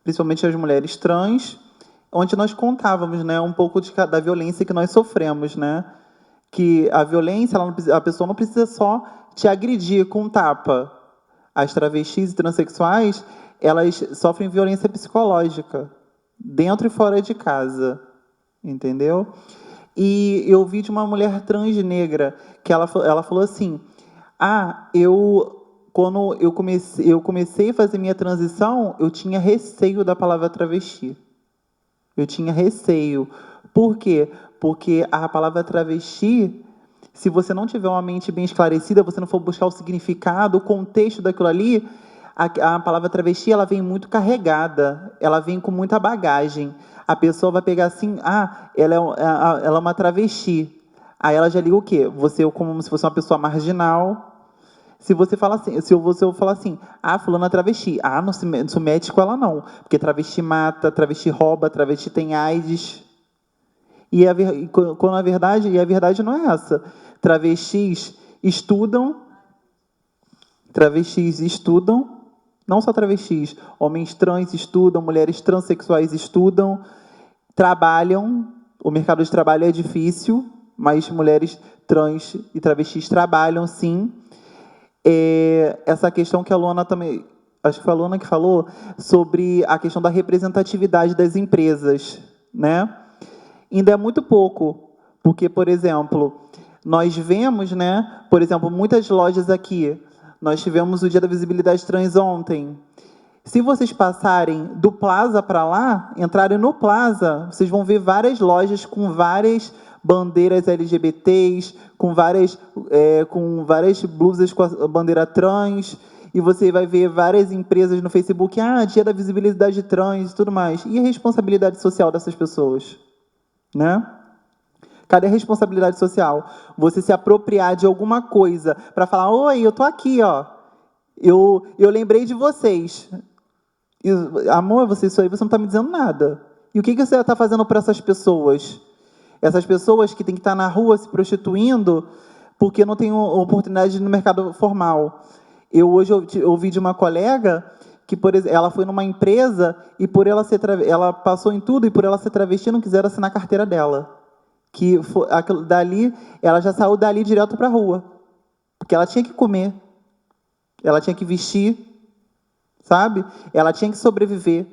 B: principalmente as mulheres trans, onde nós contávamos, né, um pouco da violência que nós sofremos, né, que a violência, a pessoa não precisa só te agredir com tapa. As travestis e transexuais, elas sofrem violência psicológica, dentro e fora de casa, entendeu? E eu vi de uma mulher trans negra que ela falou assim: quando eu comecei a fazer minha transição, eu tinha receio da palavra travesti. Eu tinha receio. Por quê? Porque a palavra travesti, se você não tiver uma mente bem esclarecida, você não for buscar o significado, o contexto daquilo ali, a palavra travesti, ela vem muito carregada, ela vem com muita bagagem. A pessoa vai pegar assim, ela é uma travesti. Aí ela já liga o quê? Você como se fosse uma pessoa marginal. Se você falar assim, fulana é travesti, não se mete com ela não, porque travesti mata, travesti rouba, travesti tem AIDS. Quando a verdade não é essa. Travestis estudam, não só travestis, homens trans estudam, mulheres transexuais estudam, trabalham, o mercado de trabalho é difícil, mas mulheres trans e travestis trabalham, sim. Essa questão que a Luana também, acho que foi a Luana que falou, sobre a questão da representatividade das empresas, né? Ainda é muito pouco, porque, por exemplo, nós vemos, né, por exemplo, muitas lojas aqui, nós tivemos o Dia da Visibilidade Trans ontem. Se vocês passarem do Plaza para lá, entrarem no Plaza, vocês vão ver várias lojas com várias bandeiras LGBTs, com várias blusas com a bandeira trans, e você vai ver várias empresas no Facebook, Dia da Visibilidade Trans e tudo mais. E a responsabilidade social dessas pessoas? Né? Cadê a responsabilidade social? Você se apropriar de alguma coisa para falar, oi, eu tô aqui, ó. Eu lembrei de vocês. Amor, isso aí você não está me dizendo nada. E o que você está fazendo para essas pessoas? Essas pessoas que têm que estar na rua se prostituindo porque não têm oportunidade no mercado formal. Hoje eu ouvi de uma colega que, por exemplo, ela foi numa empresa e ela passou em tudo e por ela ser travesti não quiseram assinar a carteira dela. Dali, ela já saiu dali direto para a rua. Porque ela tinha que comer, ela tinha que vestir, sabe? Ela tinha que sobreviver.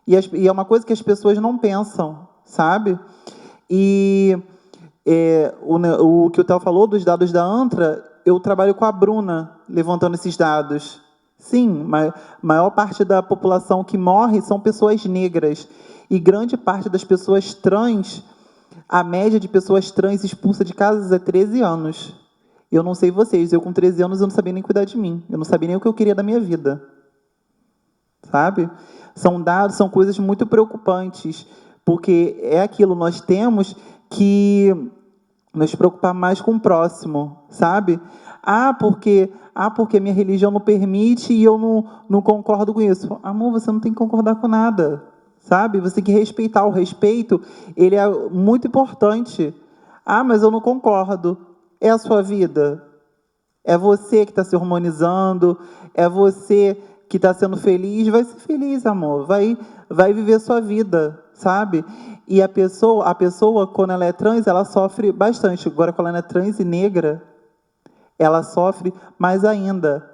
B: E é uma coisa que as pessoas não pensam, sabe? E o que o Theo falou dos dados da ANTRA, eu trabalho com a Bruna, levantando esses dados. Sim, a maior parte da população que morre são pessoas negras. E grande parte das pessoas trans, a média de pessoas trans expulsas de casas é 13 anos. Eu não sei vocês, eu com 13 anos eu não sabia nem cuidar de mim. Eu não sabia nem o que eu queria da minha vida. Sabe? São dados, são coisas muito preocupantes, porque é aquilo, nós temos que nos preocupar mais com o próximo, sabe? Porque minha religião não permite e eu não concordo com isso. Amor, você não tem que concordar com nada, sabe? Você tem que respeitar. O respeito, ele é muito importante. Mas eu não concordo. É a sua vida. É você que está se harmonizando, é você que está sendo feliz. Vai ser feliz, amor. Vai viver a sua vida, sabe? E a pessoa, quando ela é trans, ela sofre bastante. Agora, quando ela é trans e negra, ela sofre mais ainda.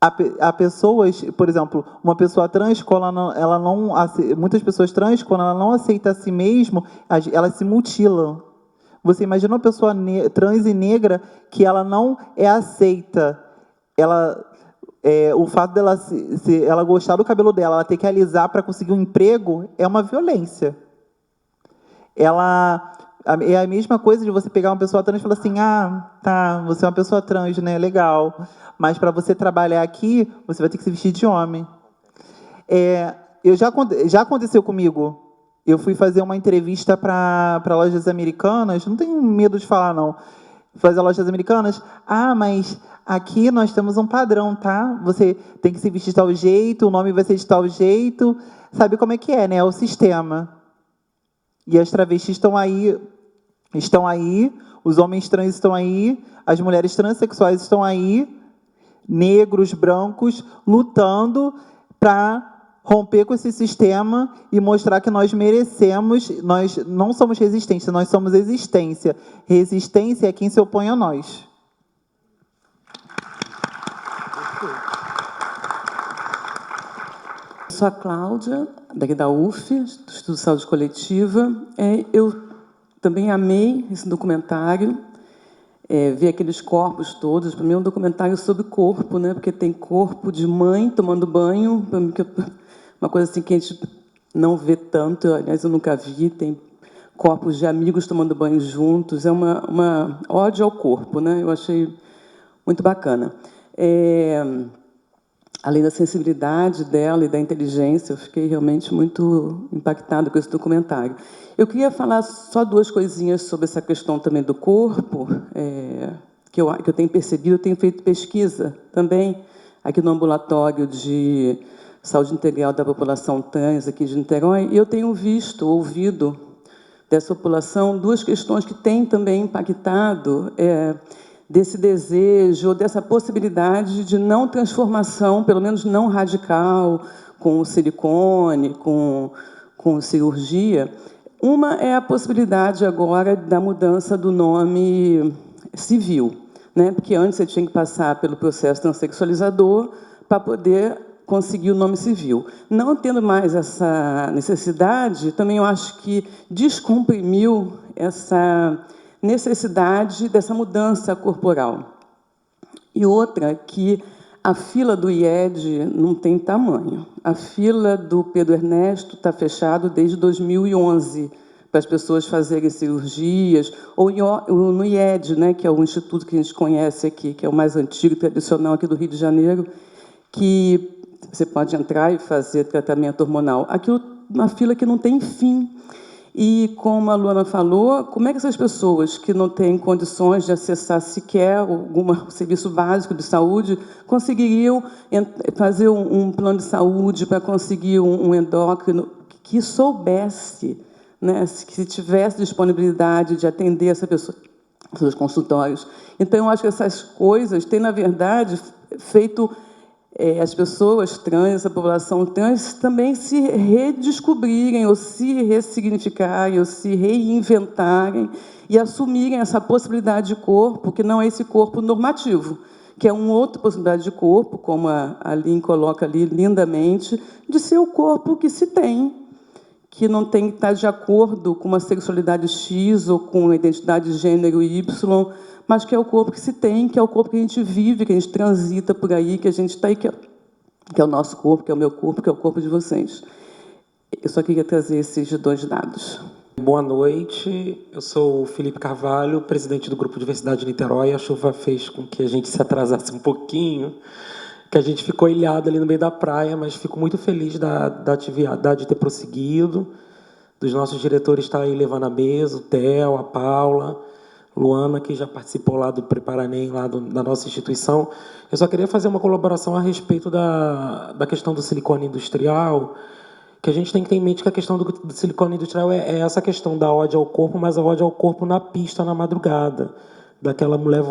B: Há pessoas, por exemplo, uma pessoa trans, muitas pessoas trans, quando ela não aceita a si mesma, elas se mutilam. Você imagina uma pessoa trans e negra que ela não é aceita. O fato dela ela gostar do cabelo dela, ela ter que alisar para conseguir um emprego, é uma violência. É a mesma coisa de você pegar uma pessoa trans e falar assim, tá, você é uma pessoa trans, né, legal, mas para você trabalhar aqui, você vai ter que se vestir de homem. Já aconteceu comigo. Eu fui fazer uma entrevista para lojas americanas, não tenho medo de falar, não. Fazer lojas americanas, mas aqui nós temos um padrão, tá? Você tem que se vestir de tal jeito, o nome vai ser de tal jeito. Sabe como é que é, né? É o sistema. E as travestis estão aí, os homens trans estão aí, as mulheres transexuais estão aí, negros, brancos, lutando para romper com esse sistema e mostrar que nós merecemos, nós não somos resistência, nós somos existência. Resistência é quem se opõe a nós.
F: Eu sou a Cláudia, daqui da UF, do Instituto de Saúde Coletiva. Eu também amei esse documentário, ver aqueles corpos todos. Para mim é um documentário sobre corpo, né? Porque tem corpo de mãe tomando banho, uma coisa assim que a gente não vê tanto, aliás, eu nunca vi. Tem corpos de amigos tomando banho juntos, é uma ode ao corpo, né? Eu achei muito bacana. Além da sensibilidade dela e da inteligência, eu fiquei realmente muito impactada com esse documentário. Eu queria falar só 2 coisinhas sobre essa questão também do corpo, que eu tenho percebido, eu tenho feito pesquisa também aqui no ambulatório de saúde integral da população trans aqui de Niterói, e eu tenho visto, ouvido dessa população 2 questões que têm também impactado desse desejo, dessa possibilidade de não transformação, pelo menos não radical, com o silicone, com cirurgia. Uma é a possibilidade agora da mudança do nome civil, né? Porque antes você tinha que passar pelo processo transexualizador para poder conseguir o nome civil. Não tendo mais essa necessidade, também eu acho que descomprimiu essa necessidade dessa mudança corporal. E outra, que a fila do IED não tem tamanho. A fila do Pedro Ernesto está fechada desde 2011 para as pessoas fazerem cirurgias, ou no IED, né, que é o instituto que a gente conhece aqui, que é o mais antigo e tradicional aqui do Rio de Janeiro, que você pode entrar e fazer tratamento hormonal. Aquilo, uma fila que não tem fim. E, como a Luana falou, como é que essas pessoas que não têm condições de acessar sequer algum serviço básico de saúde conseguiriam fazer um plano de saúde para conseguir um endócrino que soubesse, né, que tivesse disponibilidade de atender essa pessoa nos consultórios? Então, eu acho que essas coisas têm, na verdade, feito as pessoas trans, a população trans, também se redescobrirem, ou se ressignificarem, ou se reinventarem e assumirem essa possibilidade de corpo, que não é esse corpo normativo, que é uma outra possibilidade de corpo, como a Lynn coloca ali lindamente, de ser o corpo que se tem, que não tem que estar de acordo com uma sexualidade X ou com uma identidade de gênero Y, mas que é o corpo que se tem, que é o corpo que a gente vive, que a gente transita por aí, que a gente está aí, que é o nosso corpo, que é o meu corpo, que é o corpo de vocês. Eu só queria trazer esses 2 dados.
G: Boa noite, eu sou o Felipe Carvalho, presidente do Grupo Diversidade de Niterói. A chuva fez com que a gente se atrasasse um pouquinho, que a gente ficou ilhado ali no meio da praia, mas fico muito feliz da atividade ter prosseguido, dos nossos diretores estarem aí levando a mesa, o Theo, a Paula, Luana, que já participou lá do Preparanem, lá da nossa instituição. Eu só queria fazer uma colaboração a respeito da questão do silicone industrial, que a gente tem que ter em mente que a questão do silicone industrial é essa questão da ode ao corpo, mas a ode ao corpo na pista, na madrugada. Daquela mulher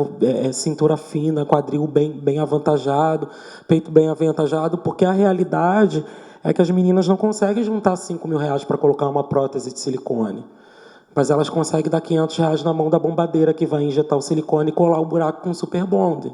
G: cintura fina, quadril bem avantajado, peito bem avantajado, porque a realidade é que as meninas não conseguem juntar R$5.000 para colocar uma prótese de silicone. Mas elas conseguem dar R$500 na mão da bombadeira que vai injetar o silicone e colar o buraco com super bond.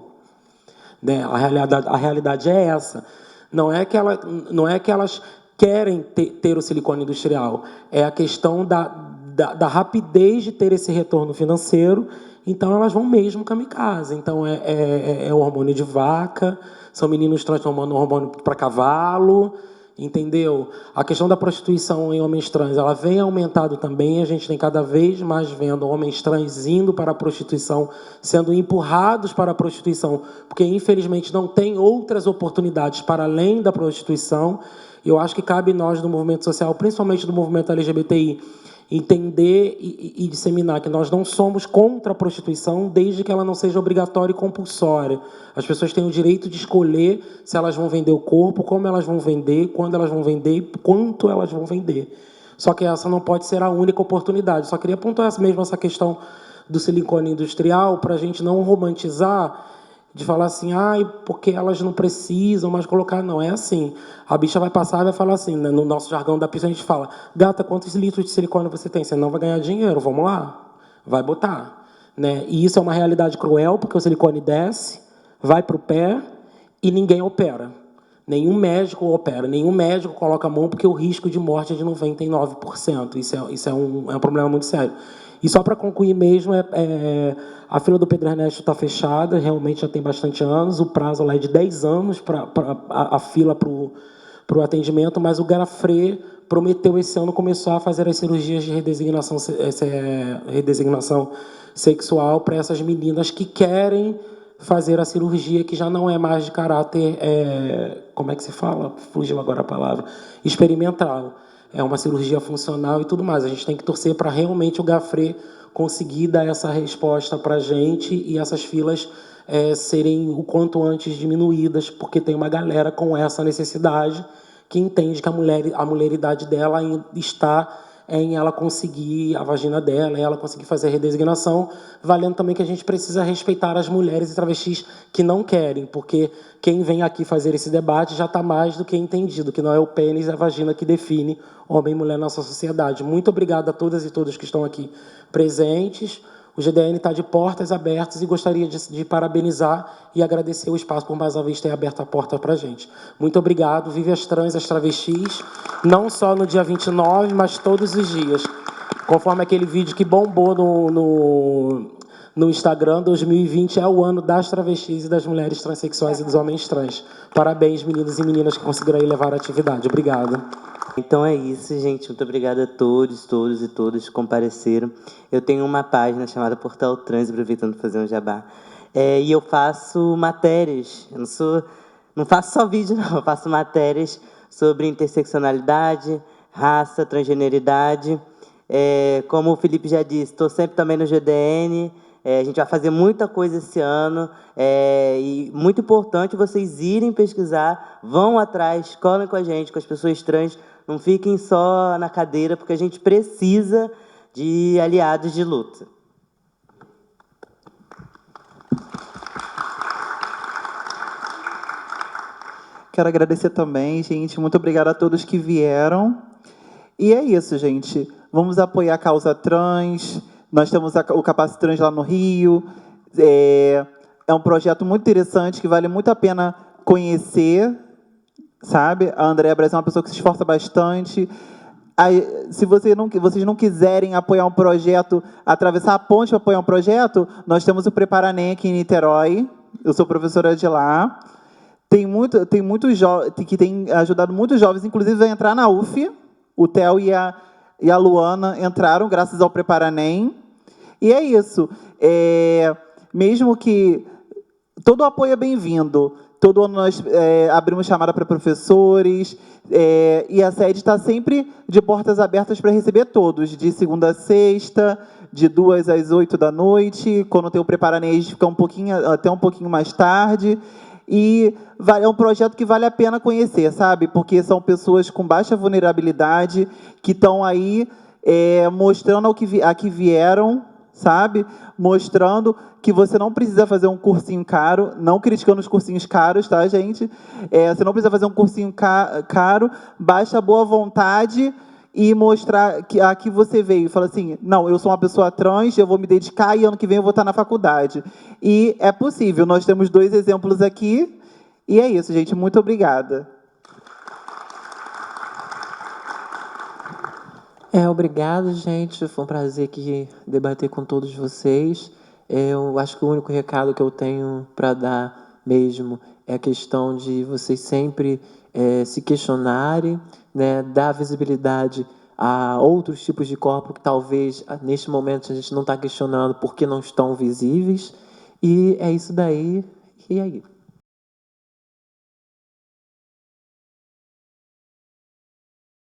G: Né? A realidade é essa. Não é que elas querem ter o silicone industrial. É a questão da rapidez de ter esse retorno financeiro. Então, elas vão mesmo kamikaze. Então, é hormônio de vaca, são meninos transformando hormônio para cavalo, entendeu? A questão da prostituição em homens trans, ela vem aumentando também. A gente tem cada vez mais vendo homens trans indo para a prostituição, sendo empurrados para a prostituição, porque, infelizmente, não tem outras oportunidades para além da prostituição. Eu acho que cabe nós, do movimento social, principalmente do movimento LGBTI, entender e disseminar que nós não somos contra a prostituição, desde que ela não seja obrigatória e compulsória. As pessoas têm o direito de escolher se elas vão vender o corpo, como elas vão vender, quando elas vão vender e quanto elas vão vender. Só que essa não pode ser a única oportunidade. Só queria pontuar mesmo essa questão do silicone industrial, para a gente não romantizar, de falar assim, porque elas não precisam mais colocar. Não, é assim. A bicha vai passar e vai falar assim, né? No nosso jargão da pista a gente fala, gata, quantos litros de silicone você tem? Você não vai ganhar dinheiro, vamos lá. Vai botar. Né? E isso é uma realidade cruel, porque o silicone desce, vai para o pé e ninguém opera. Nenhum médico opera, nenhum médico coloca a mão, porque o risco de morte é de 99%. Isso é um problema muito sério. E só para concluir mesmo, a fila do Pedro Ernesto está fechada, realmente já tem bastante anos, o prazo lá é de 10 anos para a fila para para o atendimento, mas o Grafré prometeu esse ano, começou a fazer as cirurgias de redesignação sexual para essas meninas que querem fazer a cirurgia, que já não é mais de caráter, como é que se fala? Fugiu agora a palavra. Experimental. É uma cirurgia funcional e tudo mais. A gente tem que torcer para realmente o Grafré conseguir dar essa resposta para a gente e essas filas serem o quanto antes diminuídas, porque tem uma galera com essa necessidade que entende que a mulheridade dela está em ela conseguir a vagina dela, em ela conseguir fazer a redesignação, valendo também que a gente precisa respeitar as mulheres e travestis que não querem, porque quem vem aqui fazer esse debate já está mais do que entendido, que não é o pênis e a vagina que define homem e mulher na nossa sociedade. Muito obrigado a todas e todos que estão aqui presentes. O GDN está de portas abertas e gostaria de parabenizar e agradecer o espaço por mais uma vez ter aberto a porta para a gente. Muito obrigado. Vive as trans, as travestis, não só no dia 29, mas todos os dias. Conforme aquele vídeo que bombou no Instagram, 2020 é o ano das travestis e das mulheres transexuais e dos homens trans. Parabéns, meninos e meninas que conseguiram aí levar a atividade. Obrigado.
C: Então é isso, gente. Muito obrigada a todos, todos e todas que compareceram. Eu tenho uma página chamada Portal Trans, aproveitando para fazer um jabá. E eu faço matérias. Eu não faço só vídeo, não. Eu faço matérias sobre interseccionalidade, raça, transgeneridade. Como o Felipe já disse, estou sempre também no GDN. A gente vai fazer muita coisa esse ano. E muito importante vocês irem pesquisar, vão atrás, colhem com a gente, com as pessoas trans. Não fiquem só na cadeira, porque a gente precisa de aliados de luta.
B: Quero agradecer também, gente. Muito obrigada a todos que vieram. E é isso, gente. Vamos apoiar a causa trans. Nós temos o Capaci Trans lá no Rio. É um projeto muito interessante, que vale muito a pena conhecer, sabe? A Andréa Brasil é uma pessoa que se esforça bastante. Aí, se vocês não quiserem apoiar um projeto, atravessar a ponte para apoiar um projeto, nós temos o Preparanem aqui em Niterói. Eu sou professora de lá. Tem muitos jovens que tem ajudado muitos jovens, inclusive a entrar na UF. O Theo e a Luana entraram graças ao Preparanem. E é isso. Mesmo que todo o apoio é bem-vindo. Todo ano nós abrimos chamada para professores, e a sede está sempre de portas abertas para receber todos, de segunda a sexta, de 2 às 8 da noite. Quando tem o Preparanem, a gente fica até um pouquinho mais tarde. E é um projeto que vale a pena conhecer, sabe? Porque são pessoas com baixa vulnerabilidade, que estão aí mostrando a que vieram, sabe? Mostrando que você não precisa fazer um cursinho caro, não criticando os cursinhos caros, tá, gente? Você não precisa fazer um cursinho caro, baixa a boa vontade e mostrar a que você veio. Fala assim, não, eu sou uma pessoa trans, eu vou me dedicar e ano que vem eu vou estar na faculdade. E é possível, nós temos 2 exemplos aqui, e é isso, gente. Muito obrigada.
A: Obrigado, gente. Foi um prazer aqui debater com todos vocês. Eu acho que o único recado que eu tenho para dar mesmo é a questão de vocês sempre se questionarem, né, dar visibilidade a outros tipos de corpo que talvez neste momento a gente não está questionando porque não estão visíveis. E é isso daí. E aí?